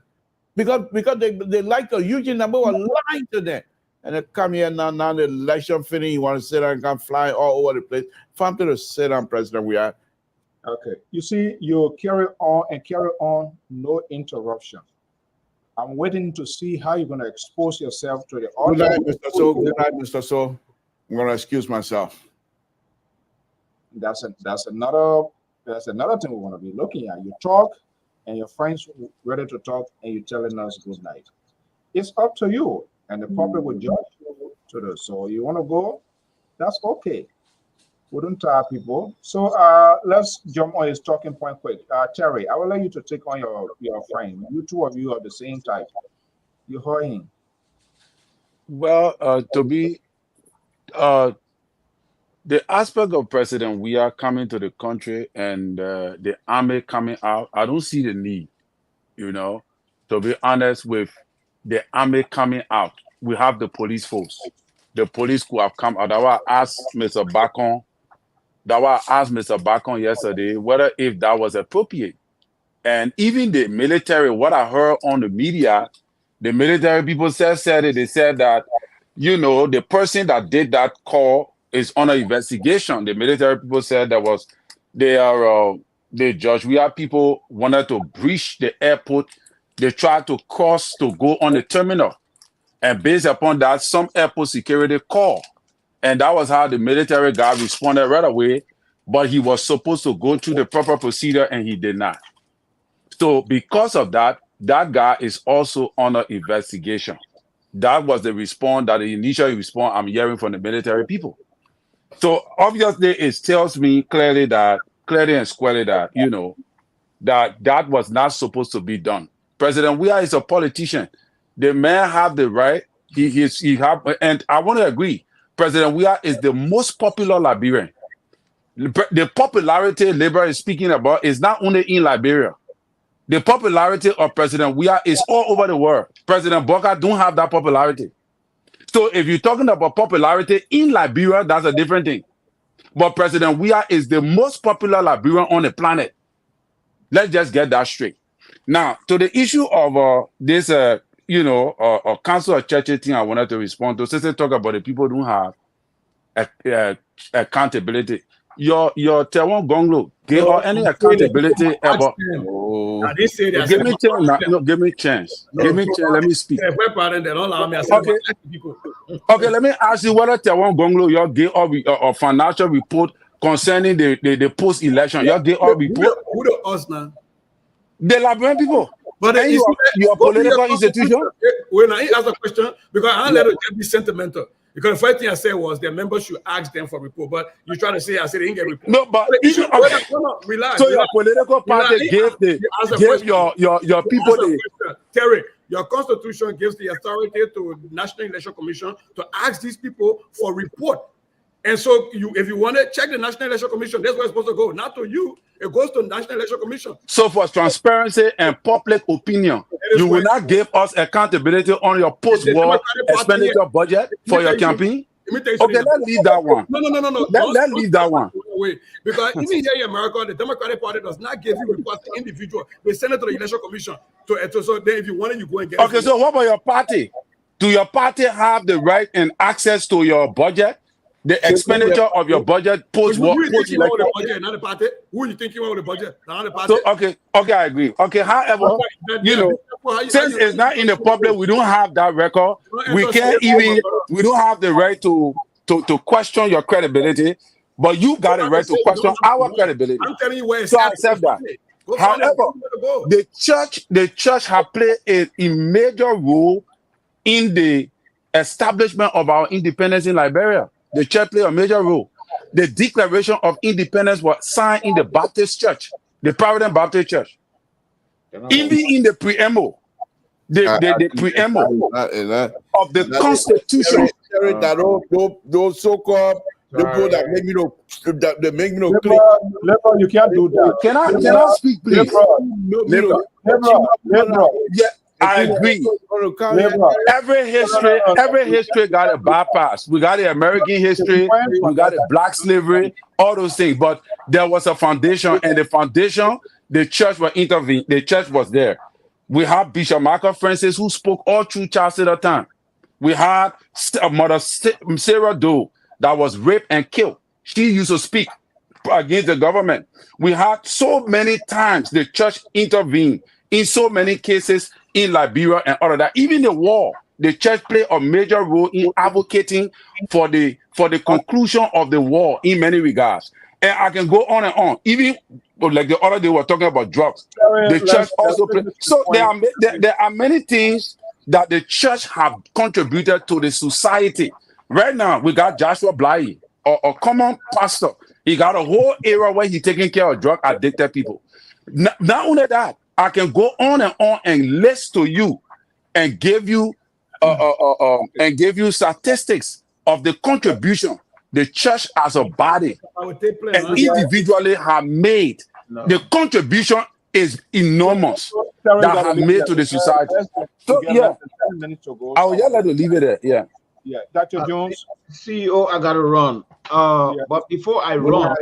Because they like a huge number were lying to them. And they come here now the election finished, you want to sit down and come fly all over the place. Fam to the sit down, President, we are. Okay. You see, you carry on, no interruption. I'm waiting to see how you're going to expose yourself to the audience. Good night, Mr. So. Good night, Mr. So. I'm going to excuse myself. That's another thing we want to be looking at. You talk, and your friends ready to talk, and you're telling us good night. It's up to you, and the public will judge you to this. So you want to go? That's okay. We don't tire people. So let's jump on his talking point quick. Terry, I will let you to take on your friend. You two of you are the same type. You heard him. Well, to be the aspect of President we are coming to the country and the army coming out, I don't see the need, to be honest, with the army coming out. We have the police force. The police could have come out. That was asked Mr. Bacon yesterday whether if that was appropriate. And even the military, what I heard on the media, the military people said it. They said that, the person that did that call is under investigation. The military people said the judge. We have people wanted to breach the airport. They tried to cross to go on the terminal. And based upon that, some airport security called. And that was how the military guy responded right away. But he was supposed to go through the proper procedure and he did not. So because of that, that guy is also under investigation. That was the response, that the initial response I'm hearing from the military people. So obviously it tells me clearly and squarely that, that was not supposed to be done. President Weah is a politician. The man have the right. He have, and I want to agree. President Weah is the most popular Liberian. The popularity Labour is speaking about is not only in Liberia. The popularity of President Weah is all over the world. President Baka don't have that popularity. So if you're talking about popularity in Liberia, that's a different thing. But President Weah is the most popular Liberian on the planet. Let's just get that straight. Now, to the issue of this, council of churches thing I wanted to respond to, since they talk about the people who have accountability. Your Taiwan Gonglo, or any accountability ever. Give me chance. Give me chance. Give me chance. Let me speak. Okay, let me ask you whether Taiwan Gonglo, your gave or financial report concerning the post-election. Your gave or report. Who the us now? The Liberian people. But your political institution. When I ask a question, because I let it be sentimental. Because the first thing I said was their members should ask them for report. But you try to say I said they didn't get report. No, but relax. So your political party gave your people Terry, your constitution gives the authority to the National Election Commission to ask these people for report. And so if you want to check the National Election Commission, that's where it's supposed to go. Not to you. It goes to the National Election Commission. So for transparency and public opinion, you will not give us accountability on your post-war expenditure budget for your campaign? Okay, let's leave that one. No. Let's leave that one. Because even here in America, the Democratic Party does not give you reports to individual. They send it to the Election Commission. So then if you want it, you go and get it. Okay, so what about your party? Do your party have the right and access to your budget? The expenditure of your budget post-war, post-election. Not the party. Who you think you want with the budget? Not the party. So, okay, I agree. Okay, however, since it's not in the public, we don't have that record. We don't have the right to question your credibility, but you got a right to question our credibility. I'm telling you where it's so I accept that. However, the church has played a major role in the establishment of our independence in Liberia. The church played a major role. The Declaration of Independence was signed in the Baptist Church, the Provident Baptist Church. Even in the preamble, the preamble of the Constitution. Those so-called people that make me know that make me know. Liberal, you can't do that. Can I speak, please? Liberal. Yeah, I agree. Every history got a bypass. We got the American history, we got the black slavery, all those things. But there was a foundation, and the foundation, the church was intervened. The church was there. We had Bishop Michael Francis, who spoke all through Charles at the time. We had Mother Sarah Doe that was raped and killed. She used to speak against the government. We had so many times the church intervened in so many cases in Liberia and all of that. Even the war, the church played a major role in advocating for the conclusion of the war in many regards. And I can go on and on. Even like the other day, we were talking about drugs. The church also played. So there are many things that the church have contributed to the society. Right now, we got Joshua Bly, a common pastor. He got a whole area where he's taking care of drug addicted people. Not only that, I can go on and list to you and give you statistics of the contribution the church as a body and individually have made. The contribution is enormous that have made to the society. So yeah, I will just let you leave it there. Yeah. Yeah, Dr. Jones. CEO, I gotta run. But before I run,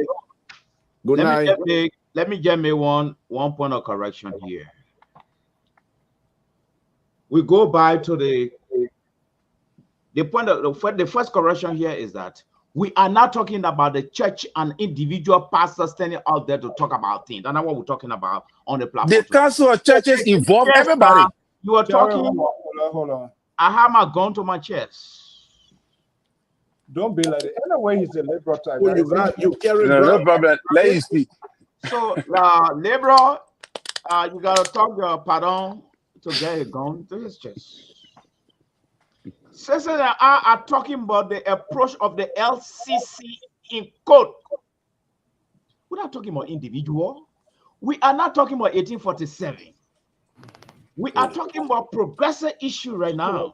let me just make one point of correction here. We go back to the point of the first correction here is that we are not talking about the church and individual pastors standing out there to talk about things. That's not what we're talking about on the platform. The council of churches involve everybody. You are talking. Hold on. I have my gun to my chest. Don't be like it. Anyway, he's a liberal type. You carry no problem. Let you speak. So, liberal, you gotta talk your pardon to get a gun to his chest. Cesar and I are talking about the approach of the LCC in court. We're not talking about individual. We are not talking about 1847. We are talking about progressive issue right now.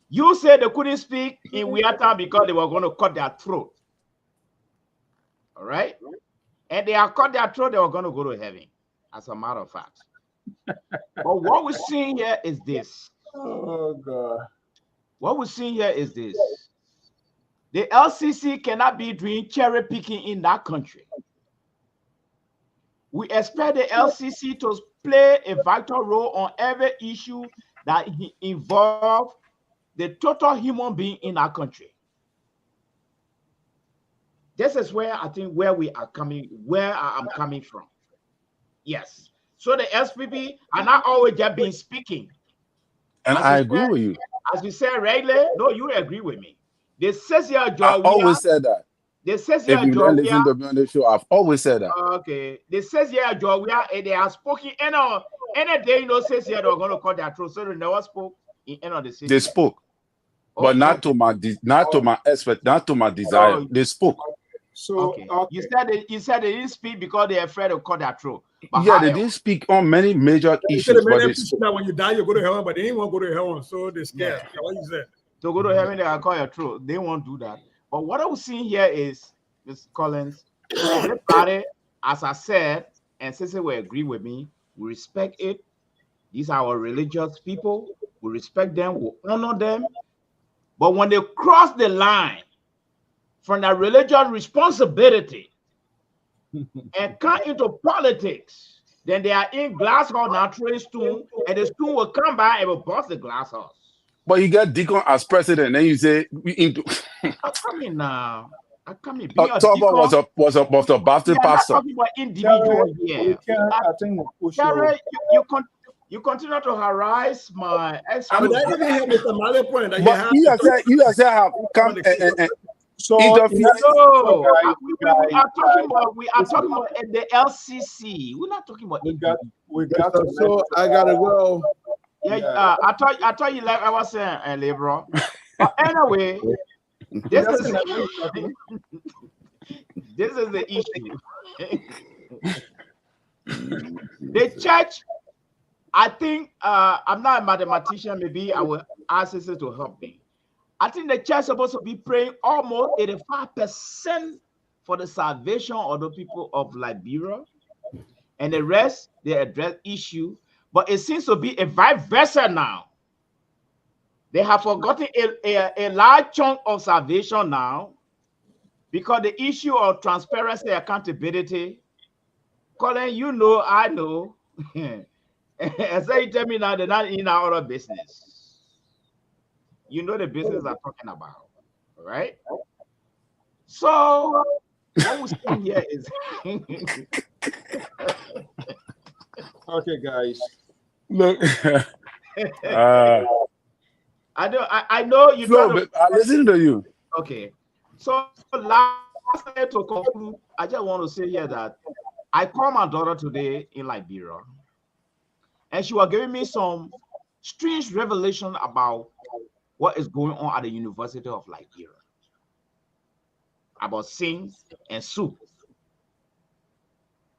You said they couldn't speak in Wiata because they were going to cut their throat. All right? And they are cut their throat, they were going to go to heaven, as a matter of fact. But what we're seeing here is this. Oh, God. What we're seeing here is this. The LCC cannot be doing cherry picking in that country. We expect the LCC to play a vital role on every issue that involves the total human being in our country. This is where I think where I'm coming from. Yes. So the SPP are not always just been speaking. And I agree with you. As we said regularly, no, you agree with me. They says here, I've always said that. They says here, if you don't listen to me on the show, I've always said that. Okay. They says here, Georgia, and they are spoken. Any day, says here they're going to cut their throat. So they never spoke in any of the city. They spoke, but not to my expert, not to my desire. They spoke. So you said they didn't speak because they're afraid to cut their throat. But yeah, they didn't speak on many major issues. That when you die, you go to heaven, but they didn't want to go to heaven, so they're scared. Yeah. What you said? To go to heaven, they will cut your throat. They won't do that. But what I'm seeing here is, Mr. Collins, everybody, as I said, and Cecil will agree with me, we respect it. These are our religious people. We respect them. We honor them. But when they cross the line from their religious responsibility and come into politics, then they are in glass house now throwing stone, and the stone will come by and will bust the glass house. But you got Deacon as president, and you say into. I'm coming now. I'm coming. October was a Baptist pastor. Talking about individual here. You continue to harass my ex. I mean, that even help Mr. Mali point. But you guys have come and so we are talking about the LCC. We're not talking about So I gotta go. Yeah. I thought you like I was saying, Lebron. But anyway, This is this is the issue. The church, I think, I'm not a mathematician. Maybe I will ask sister to help me. I think the church is supposed to be praying almost 85% for the salvation of the people of Liberia, and the rest they address issue. But it seems to be a vice versa now. They have forgotten a large chunk of salvation now, because the issue of transparency, accountability. Colin, you know, I know. And so you tell me now they're not in our other business. You know the business I'm talking about, right? So what we're saying here is Okay, guys. Look, I know you Flo, try to I listen to you. okay. So lastly, to conclude, I just want to say here that I called my daughter today in Liberia, and she was giving me some strange revelation about what is going on at the University of Liberia, about sin and soup.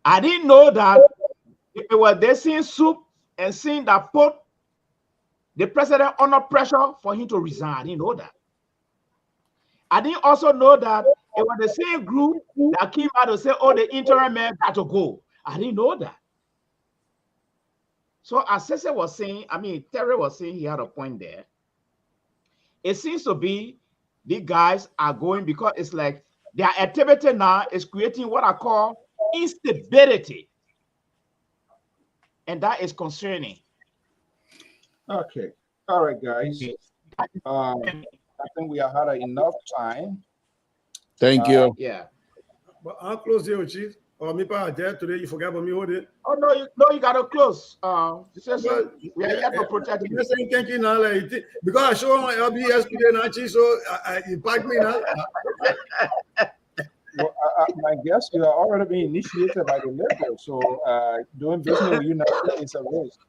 I didn't know that it was they seeing soup and sin that put the president under pressure for him to resign. I didn't know that. I didn't also know that it was the same group that came out to say, oh, the interim man got to go. I didn't know that. So as Cesar was saying, I mean, Terry was saying, he had a point there. It seems to be the guys are going because it's like their activity now is creating what I call instability. And that is concerning. Okay. All right, guys. I think we have had enough time. Thank you. Yeah. But I'll close here, Chief. Or me, pa, there today, you forgot about me, hold it. Oh, no, you got to close. We are here to protect you. You're saying thank you now, like, because I showed my LB yesterday, now, Chief, so you packed me now. Well, my guess, you are already being initiated by the Liberals, so doing business with you now is a risk.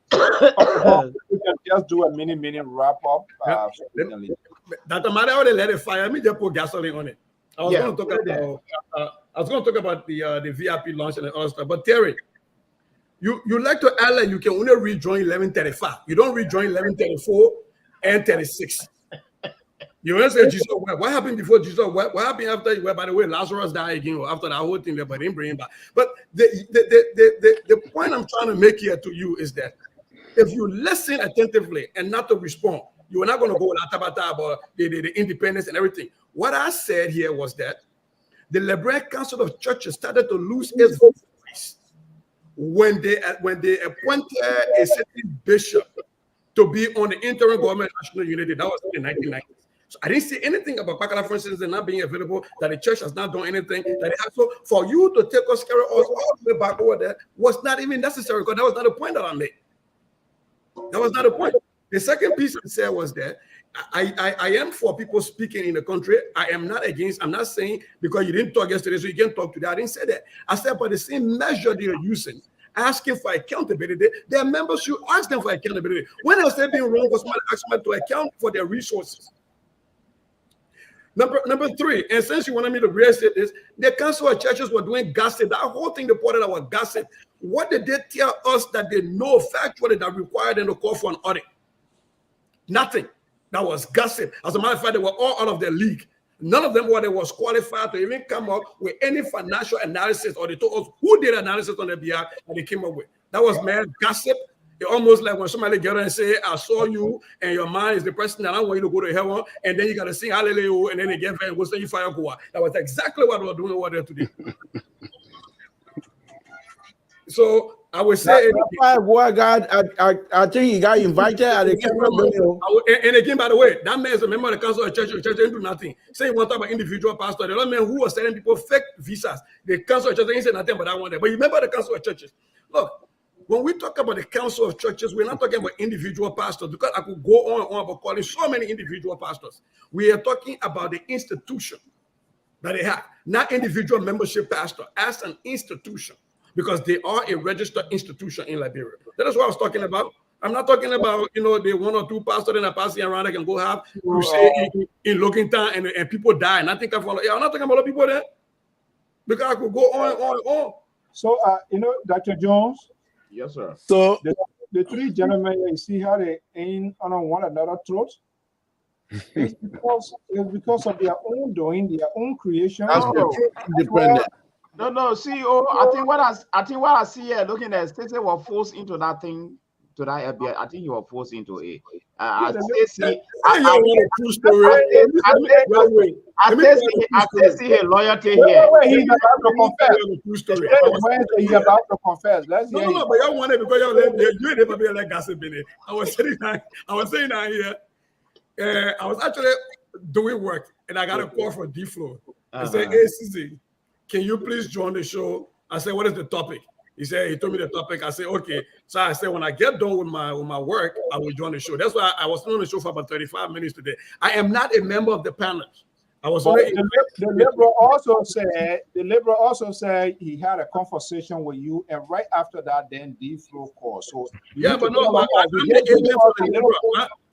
We can just do a mini wrap up. That matter how they let it fire, me just put gasoline on it. I was going to talk about the VIP launch and all stuff. But Terry, you like to add like you can only rejoin 11:35. You don't rejoin 11:34 and 36. You want to say Jesus wept. What happened before Jesus wept? What happened after he wept? By the way, Lazarus died again after that whole thing there, but they didn't bring him back. But the point I'm trying to make here to you is that if you listen attentively and not to respond, you are not going to go about the independence and everything. What I said here was that the Liberian Council of Churches started to lose its voice when they appointed a certain bishop to be on the interim government national unity. That was in the 1990s. So I didn't see anything about Pakala, for instance, not being available, that the church has not done anything. That so for you to take us, carry us all the way back over there was not even necessary, because that was not the point that I made. That was not the point. The second piece I said was that I am for people speaking in the country. I am not against, I'm not saying because you didn't talk yesterday, so you can't talk today. I didn't say that. I said, but the same measure they are using, asking for accountability, their members should ask them for accountability. When else they being wrong for somebody asking them to account for their resources? Number three, and since you wanted me to reiterate this, the council of churches were doing gossip. That whole thing they reported our gossip. What did they tell us that they know factually that required them to call for an audit? Nothing. That was gossip. As a matter of fact, they were all out of their league. None of them was qualified to even come up with any financial analysis, or they told us who did analysis on their behalf and they came up with. That was man gossip. It almost like when somebody get on and say, I saw you and your mind is the person that I want you to go to heaven, and then you got to sing hallelujah, and then they get there and go say you fire go. That was exactly what we were doing over there today. So I would say, boy, God, I think he got invited at the camera. And again, by the way, that man is a member of the council of church. The church didn't do nothing. Say you want to talk about individual pastor. The other man who was selling people fake visas. The council of churches didn't say nothing about that one there. But you remember the council of churches. Look, when we talk about the council of churches, we're not talking about individual pastors, because I could go on and on about calling so many individual pastors. We are talking about the institution that they have, not individual membership pastor, as an institution, because they are a registered institution in Liberia. That is what I was talking about. I'm not talking about, you know, the one or two pastors that are passing around that can go have crusade in Lockington and people die. And I think I'm not talking about the people there. Because I could go on and on and on. So, you know, Dr. Jones. Yes, sir. So the three gentlemen, you see how they aim on one another's throat? It's because of their own doing, their own creation. Independent. No, CEO. I think what I see here, looking at Stacey was forced into that thing, to that FBI. I think he was forced into it. Stacey, his loyalty here. He's about to confess. He's about to confess. Let's hear No, but y'all want it because y'all you never be like gossip in it. I was saying that here. I was actually doing work and I got a call from D-Flow. I said, "Hey, CZ, can you please join the show?" I said, "What is the topic?" He told me the topic. I said, "Okay." So I said, when I get done with my work, I will join the show. That's why I was on the show for about 35 minutes today. I am not a member of the panel. I was already. The liberal also said he had a conversation with you, and right after that, then D-Flow called. So yeah, but no, but I'm the agent for the liberal.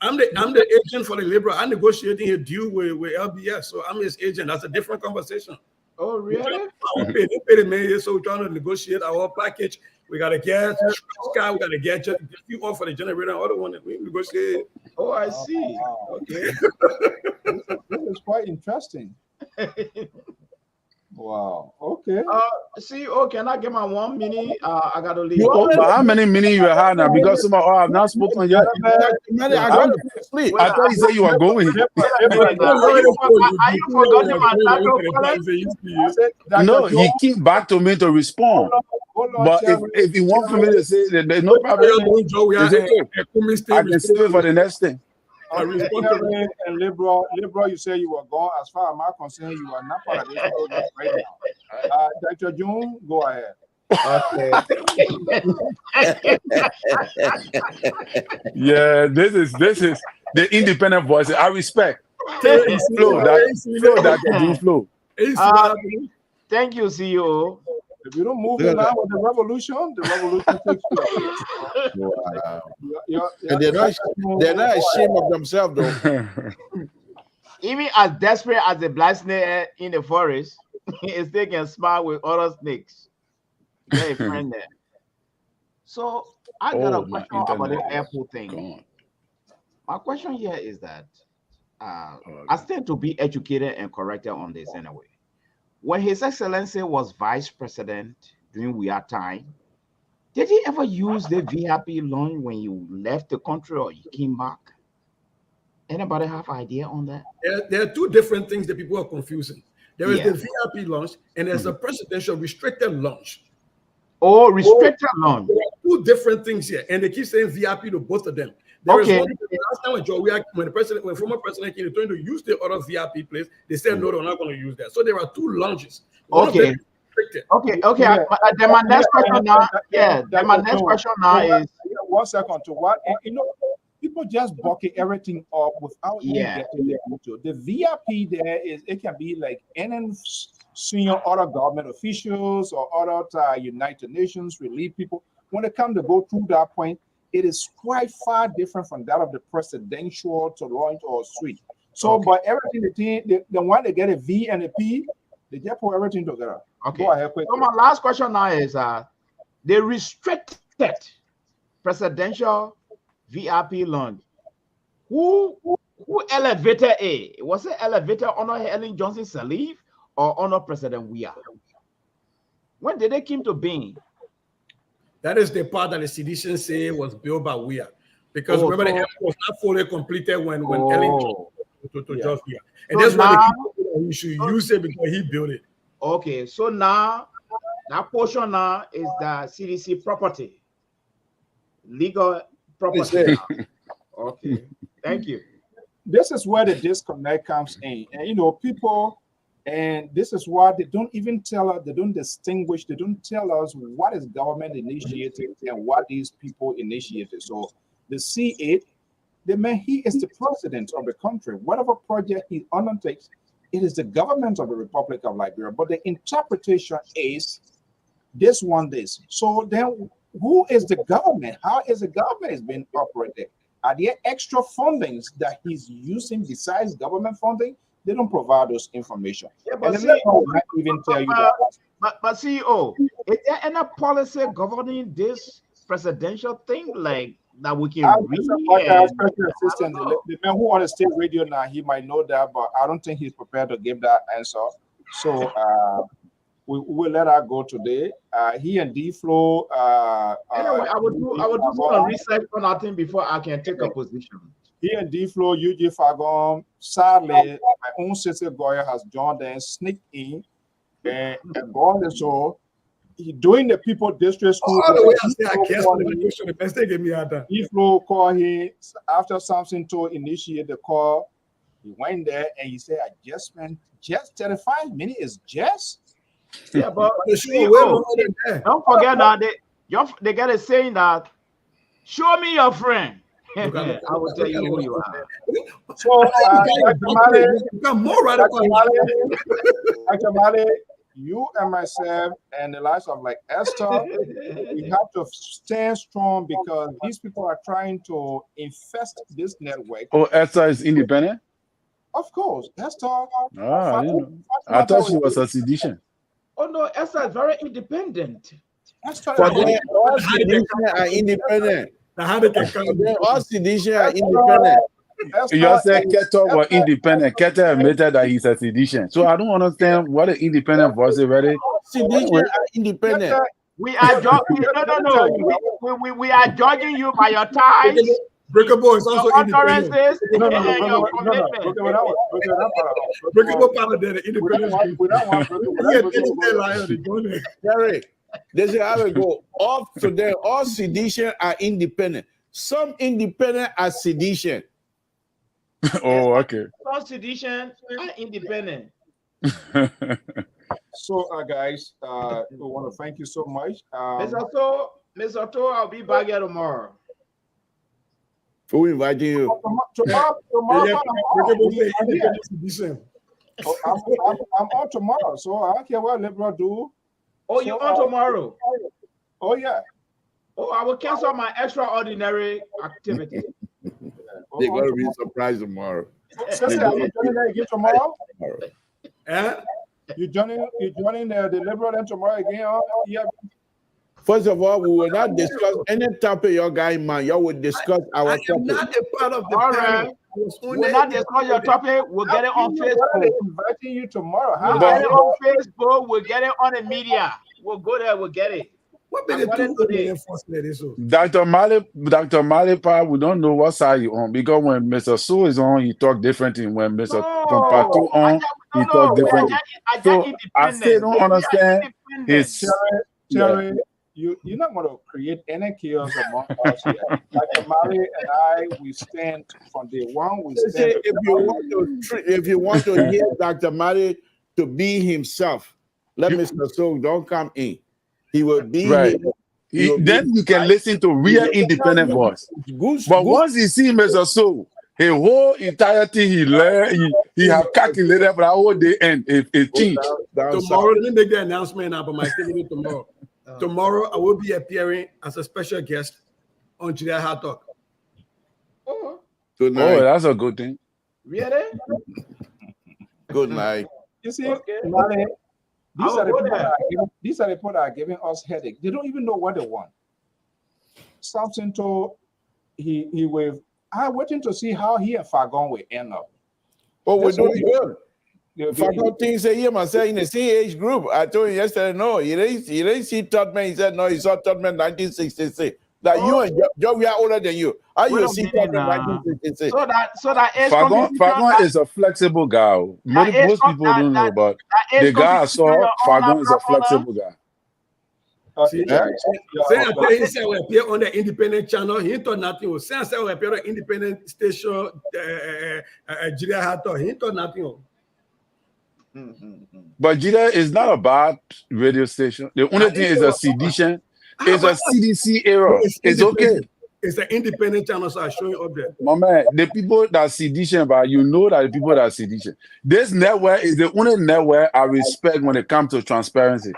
I'm the agent for the liberal. I'm negotiating a deal with LBS, so I'm his agent. That's a different conversation. Oh, really? They pay the million, so we're trying to negotiate our package. We got to get Sky, we got to get a few off for the generator, and other one that we negotiate. Oh, I see. Okay. This is quite interesting. Wow. Okay. CEO, can I get my 1 minute? I got to leave. How many minutes you have now? Because some I've not spoken yet. I got to sleep. I thought you said you were going. Are you forgetting my title? No, he came back to me to respond. But if you want for me to say that there's no problem, it's okay. I can save it for the next thing. And liberal, you say you were gone. As far as I'm concerned, you are not part of this program right now. Dr. June, go ahead. Okay. Yeah, this is the independent voice. I respect. Flow. Thank you, CEO. If you don't move in line with the revolution takes place. And they're not ashamed of themselves, though. Even as desperate as the black snake in the forest, is they can smile with other snakes. Get a friend there. So I got a question about the airport thing. My question here is that I stand to be educated and corrected on this anyway. When His Excellency was Vice President during we time, did he ever use the VIP loan when you left the country or you came back? Anybody have idea on that? There are two different things that people are confusing. There is the VIP launch and there's a presidential restricted launch. Oh, restricted launch. There are two different things here, and they keep saying VIP to both of them. There is one, last time when former president came trying to use the other VIP place, they said no, they're not going to use that. So there are two launches. Okay. Then my next question now. Yeah. Then my next question now is 1 second to what people just bucket everything up without even getting into the VIP. There is it can be like any senior other government officials or other United Nations relief people. When it comes to go through that point, it is quite far different from that of the presidential to launch or suite. So, but everything the one they get a V and a P, they just put everything together. Okay. Go ahead, so my last question now is the restricted presidential VIP launch. Who elevated it? Was it elevated Honor Helen Johnson Sirleaf or Honor President Weah? When did they come to being? That is the part that the sedition say was built by Weah. Because remember, the airport was not fully completed when Ellen to George Weah. And so that's why he should use it because he built it. Okay, so now that portion now is the CDC property. Legal property. Okay, thank you. This is where the disconnect comes in. And people, and this is why they don't even tell us, they don't distinguish, they don't tell us what is government initiated and what these people initiated. So the C8, the man, he is the president of the country. Whatever project he undertakes, it is the government of the Republic of Liberia. But the interpretation is this one, this. So then who is the government? How is the government is being operated? Are there extra fundings that he's using besides government funding? They don't provide those information. Yeah, but and see, might even tell you that. But CEO, is there any policy governing this presidential thing like that we can read? Special assistant, the man who on the state radio now, he might know that, but I don't think he's prepared to give that answer. So we will let her go today. He and D-Flow. Anyway, I would do some research on that thing before I can take a position. He and D-Flow, UG Fagon, sadly, my own sister Goya has joined and sneaked in and gone the show. Doing the people district school. All the way I say I guess the best they gave me out there. D-Flow called him after Samson to initiate the call. He went there and he said, adjustment, just 35 minutes is just. Yeah, but don't forget that they get a saying that show me your friend. I will tell you who you are. So, Dr. Male, you and myself and the likes of like Esther, we have to stand strong because these people are trying to infest this network. Oh, Esther is independent? Of course, Esther. I thought she was a sedition. Oh no, Esther is very independent. Esther all sedition are independent. All sedition are independent. You said Keto was independent. Keto admitted that he's a sedition. So I don't understand what an independent voice is. Ready? Sedition are independent. We are we are judging you by your ties. Breakable is also independent. Breakable part of the independent. Jerry, this is how we go. Up to them, all sedition are independent. Some independent are sedition. Oh, okay. Some sedition are independent. So, guys, we want to thank you so much. Mr. To, I'll be back here tomorrow. Who invited you? Tomorrow I'm on tomorrow, so I don't care what Liberal do. Oh, you on tomorrow? Oh, yeah. Oh, I will cancel my extraordinary activity. They're going to be surprised tomorrow. Tomorrow? You joining the Liberal then tomorrow again? Yeah. First of all, we will not discuss any topic your guy man. You will discuss our topic. Not a part of the panel. We will not discuss your topic. We'll get it on Facebook. Inviting you tomorrow. We'll get it on Facebook. We'll get it on the media. We'll go there. We'll get it. What made it Dr. Malipa, we don't know what side you're on because when Mr. Su is on, he talk differently. When Mr. Pompato on, he talk differently. So I still don't understand his. Terry, you're not going to create any chaos among us here. Like Mali and I, we stand from day one. We stand. If you want to hear Dr. Mali to be himself, let Mr. Soul don't come in. He will be right. Then you can listen to real independent voice. But once he see Mr. Soul, his whole entirety he learned, he have calculated for the whole day and it changed. Tomorrow, let me make the announcement about my activity tomorrow. Tomorrow, I will be appearing as a special guest on Judea Hard Talk. Oh, that's a good thing. Really? Good night. You see, these are the people that are giving us headache. They don't even know what they want. Samson told I'm waiting to see how he and Fagon will end up. Oh, we're doing good. Fagon thinks he must say in the same age group. I told him yesterday, no, he didn't see Totman. He said, no, he saw Totman 1966. That you and Joe, we are older than you. How you see Totman 1966? So that Fagon is a flexible guy. Most people don't know, but the guy I saw, Fagon is a flexible guy. Say he said we appear on the independent channel. He thought nothing. Say we appear on the independent station, Judea Hard Talk. He thought nothing. But Judea is not a bad radio station. The only thing is a sedition. It's a CDC error. It's okay. It's an independent channel, so I show you up there. My man, the people that sedition, but you know that the people that sedition. This network is the only network I respect when it comes to transparency.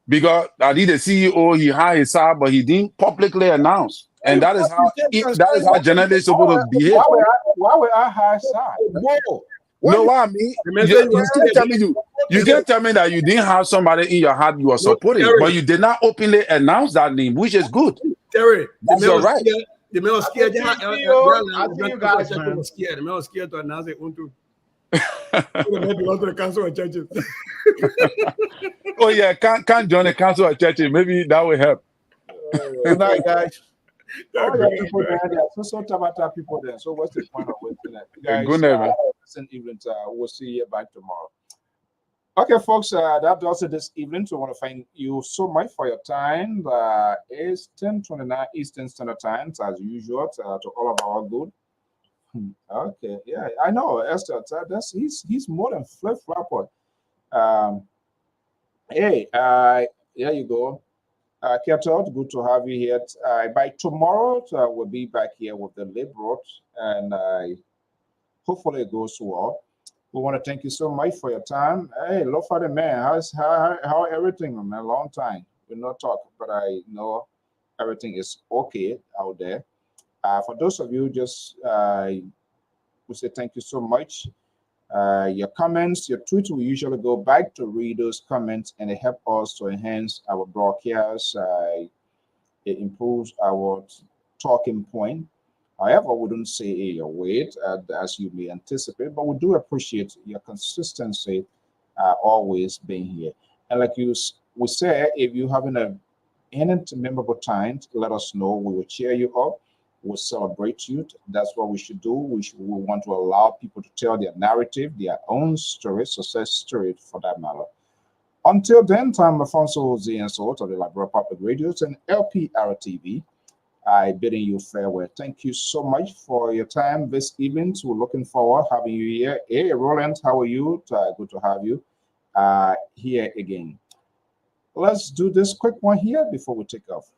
Because I did the CEO, he had his side, but he didn't publicly announce. And that is how journalists are supposed to behave. Why would I hire side? Whoa. No, what I mean, you can't tell me that you didn't have somebody in your heart you were supporting, Terry, but you did not openly announce that name, which is good. Terry, that's all right. The man was scared. I think you guys, man. Was scared. The man was scared to announce it. They belong to the council of churches. Oh yeah, can't join the council of churches. Maybe that will help. Good night, guys. All the people there, there are so Tabata people there. So what's the point of waiting? Guys, good night, man. Evening. We'll see you back tomorrow. Okay, folks, that does it this evening. So I want to thank you so much for your time. It's 10:29 Eastern Standard Time, as usual, to all of our good. Okay, yeah, I know, Esther. He's more than flip-flopper. Hey, here you go. Ketot, good to have you here. By tomorrow, we'll be back here with the Lpr, and hopefully it goes well. We want to thank you so much for your time. Hey, love for the man. How everything, man? Long time. We're not talking, but I know everything is okay out there. For those of you, just we say thank you so much. Your comments, your tweets, we usually go back to read those comments, and it helps us to enhance our broadcast. It improves our talking point. However, we don't say your weight as you may anticipate, but we do appreciate your consistency always being here. And like we say, if you're having any memorable time, let us know. We will cheer you up. We'll celebrate you. That's what we should do. We want to allow people to tell their narrative, their own story, success story for that matter. Until then, time Alfonso Z and Salt of the Liberal Public Radios and Lpr-Tv, I bidding you farewell. Thank you so much for your time this evening. We're looking forward to having you here. Hey, Roland, how are you? Good to have you here again. Let's do this quick one here before we take off.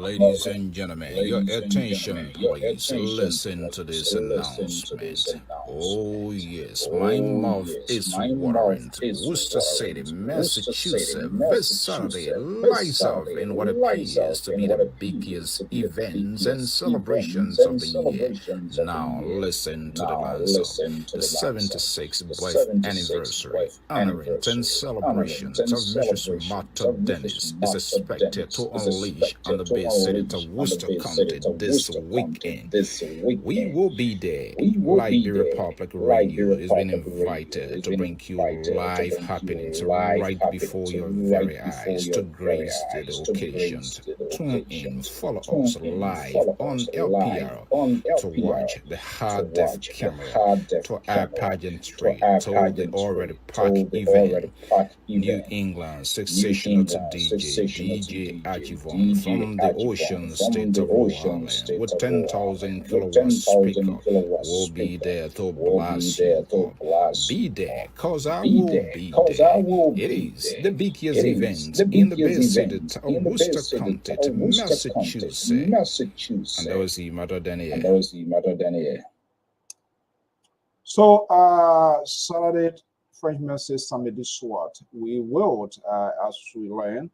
Ladies and gentlemen, your attention, please. Listen to this announcement. Oh, yes, my mouth is watering. Worcester City, Massachusetts, this Saturday lights up in what appears to be the biggest events and celebrations of the year. Now, listen to the answer. The 76th birth anniversary, honoring and celebrations of Mrs. Martha Dennis is expected to unleash on the base city of Worcester County this weekend. We will be there. Lpr Public Radio has been invited to bring you live happenings right before your very eyes to grace the occasions. Tune in, follow us live on Lpr to watch the hard def camera, to our pageantry, to the already packed event. New England sensational DJ Archivon from the ocean state of Rhode Island with 10,000 kilowatt speaker will be there to blast you up. Be there, cause I will be there. It is the biggest event in the best city of Worcester County, Massachusetts. And that was the Mother Daniel. So, Saturday, French message summit this what we will, as we learn.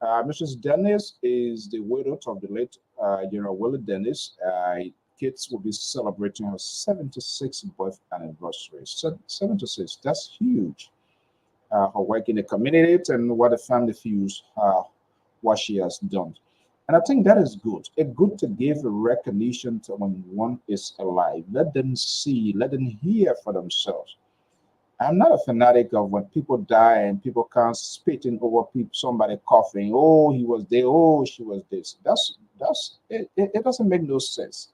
Mrs. Dennis is the widow of the late General Willie Dennis. Kids will be celebrating her 76th birth anniversary. 76, that's huge. Her work in the community and what the family feels, what she has done. And I think that is good. It's good to give recognition to when one is alive. Let them see, let them hear for themselves. I'm not a fanatic of when people die and people can't spitting over people, somebody coughing. Oh, he was there. Oh, she was this. It doesn't make no sense.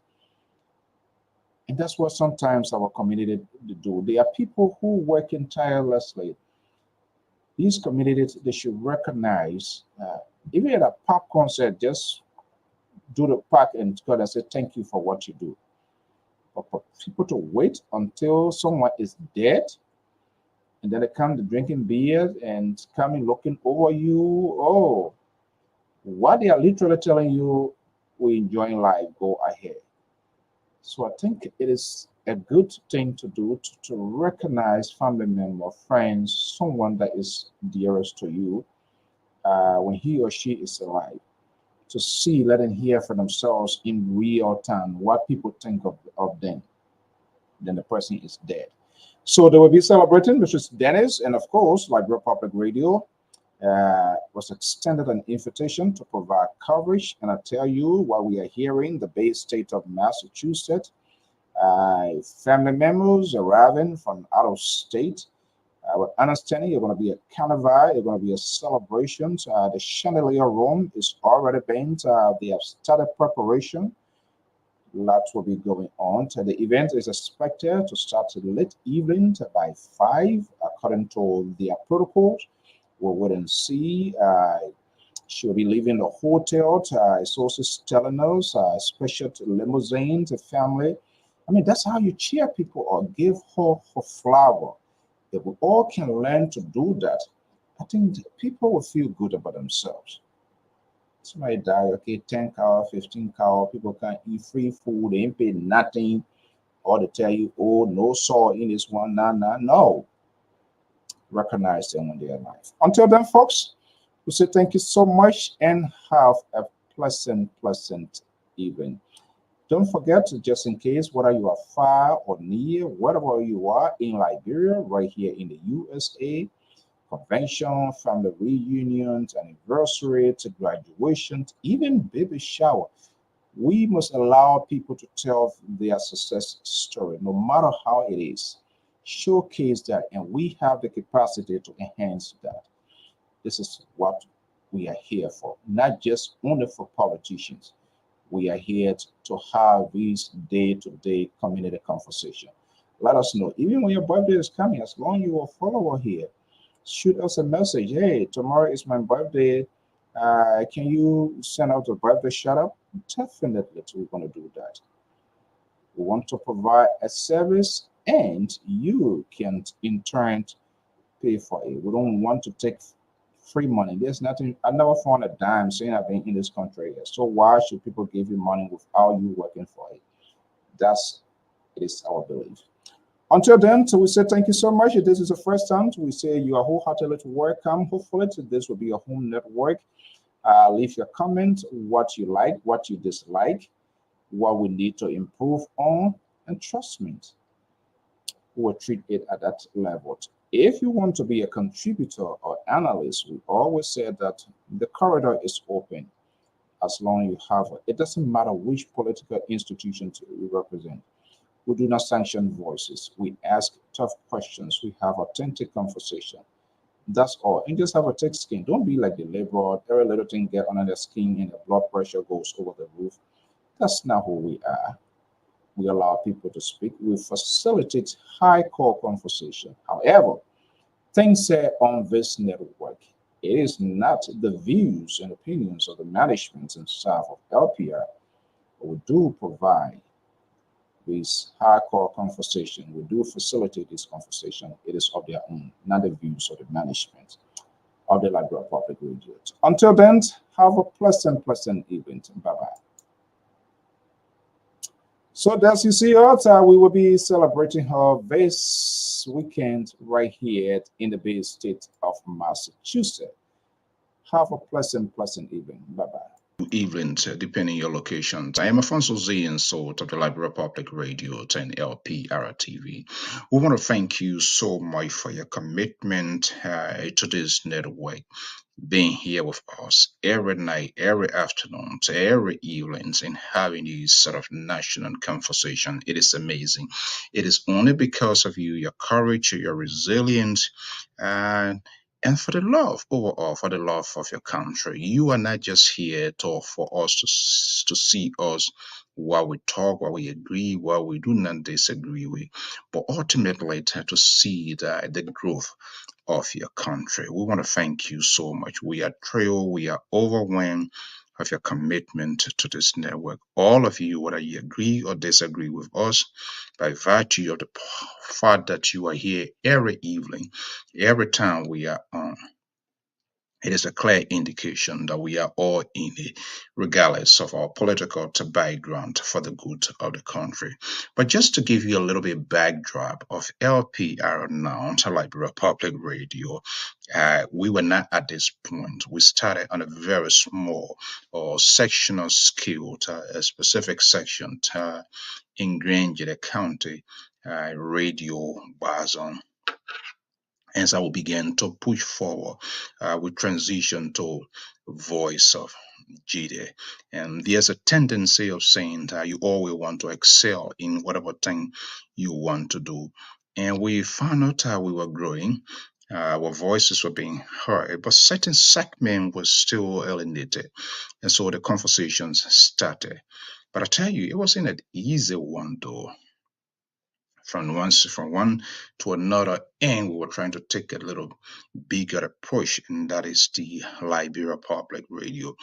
And that's what sometimes our community do. There are people who working tirelessly. These communities, they should recognize, even at a pop concert, just do the park and God and say thank you for what you do. But for people to wait until someone is dead and then they come to drinking beer and coming looking over you, oh, what they are literally telling you, we're enjoying life, go ahead. So I think it is a good thing to do to recognize family member, friends, someone that is dearest to you when he or she is alive. To see, let them hear for themselves in real time what people think of them. Then the person is dead. So they will be celebrating Mrs. Dennis, and of course, like Republic Radio, was extended an invitation to provide coverage. And I tell you, what we are hearing, the Bay State of Massachusetts, family members arriving from out of state. With understanding, you're going to be a carnival, you're going to be a celebration. The chandelier room is already been. They have started preparation. Lots will be going on. So the event is expected to start late evening by 5, according to their protocols. We'll wait and see. She'll be leaving the hotel. Sources telling us, special limousine to family. I mean, that's how you cheer people or give her flower. If we all can learn to do that, I think people will feel good about themselves. Somebody die, okay, 10 cow, 15 cow, people can't eat free food, they ain't paid nothing, or they tell you, oh, no salt in this one, no. Recognize them when they're alive. Until then, folks, we say thank you so much and have a pleasant evening. Don't forget, just in case, whether you are far or near, wherever you are in Liberia, right here in the USA, convention, family reunions, anniversary, to graduation, even baby shower, we must allow people to tell their success story, no matter how it is. Showcase that, and we have the capacity to enhance that. This is what we are here for, not just only for politicians. We are here to have this day-to-day community conversation. Let us know, even when your birthday is coming, as long as you are a follower here, shoot us a message. Hey, tomorrow is my birthday. Can you send out a birthday shout out? Definitely, we're going to do that. We want to provide a service and you can in turn pay for it. We don't want to take free money. There's nothing, I never found a dime saying I've been in this country yet. So why should people give you money without you working for it? It is our belief. Until then, so we say thank you so much. If this is the first time, we say you are wholeheartedly welcome. Hopefully, this will be a home network. Leave your comment, what you like, what you dislike, what we need to improve on, and trust me, we will treat it at that level. If you want to be a contributor or analyst, we always say that the corridor is open as long as you have it. It doesn't matter which political institution you represent. We do not sanction voices. We ask tough questions. We have authentic conversation. That's all. And just have a thick skin. Don't be like the labor. Every little thing get under their skin and the blood pressure goes over the roof. That's not who we are. We allow people to speak. We facilitate high core conversation. However, things said on this network, it is not the views and opinions of the management and staff of LPR, but we do provide this hardcore conversation. We do facilitate this conversation. It is of their own, not the views of the management of the Liberia Public Radio. Until then, have a pleasant evening. Bye-bye. So as you see us, we will be celebrating her this weekend right here in the Bay State of Massachusetts. Have a pleasant evening. Bye-bye. evenings, depending your locations. I am Afonso Z and Salt of the Liberia Public Radio 10 Lpr-Tv. We want to thank you so much for your commitment to this network, being here with us every night, every afternoon, every evenings, and having these sort of national conversation. It is amazing. It is only because of you, your courage, your resilience, and for the love overall, for the love of your country. You are not just here for us to see us while we talk, while we agree, while we do not disagree with, but ultimately to see the growth of your country. We want to thank you so much. We are thrilled, we are overwhelmed of your commitment to this network. All of you, whether you agree or disagree with us, by virtue of the fact that you are here every evening, every time we are on, it is a clear indication that we are all in it, regardless of our political background, for the good of the country. But just to give you a little bit backdrop of LPR now, Liberia Public Radio, we were not at this point. We started on a very small or sectional scale, a specific section in Granger County radio basin. As I will begin to push forward, we transition to voice of GD. And there's a tendency of saying that you always want to excel in whatever thing you want to do. And we found out how we were growing. Our voices were being heard, but certain segment was still alienated. And so the conversations started. But I tell you, it wasn't an easy one though. From one to another, and we were trying to take a little bigger approach, and that is the Liberia Public Radio.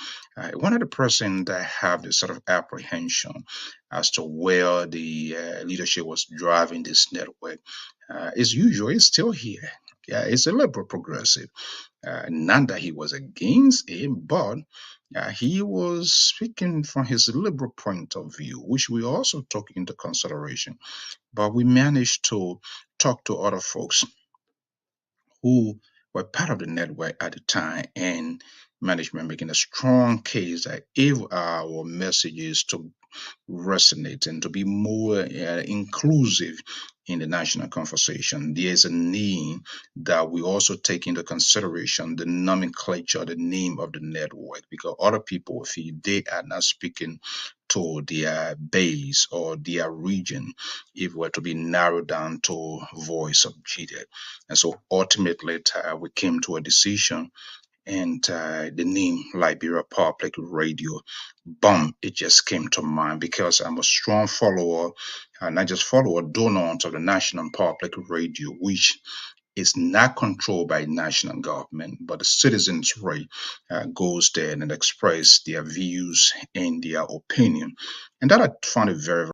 One of the person that have this sort of apprehension as to where the leadership was driving this network is usual. It's still here. Yeah, it's a liberal progressive. Not that he was against it, but he was speaking from his liberal point of view, which we also took into consideration. But we managed to talk to other folks who were part of the network at the time, and management making a strong case that if our messages to resonate and to be more inclusive in the national conversation, there's a need that we also take into consideration the nomenclature, the name of the network, because other people feel they are not speaking to their base or their region if we're to be narrowed down to voice of GD. And so ultimately we came to a decision, and the name Liberia Public Radio, boom, it just came to mind because I'm a strong follower, not just follower, donor of the National Public Radio, which is not controlled by national government, but the citizens' right goes there and express their views and their opinion. And that I found it very, very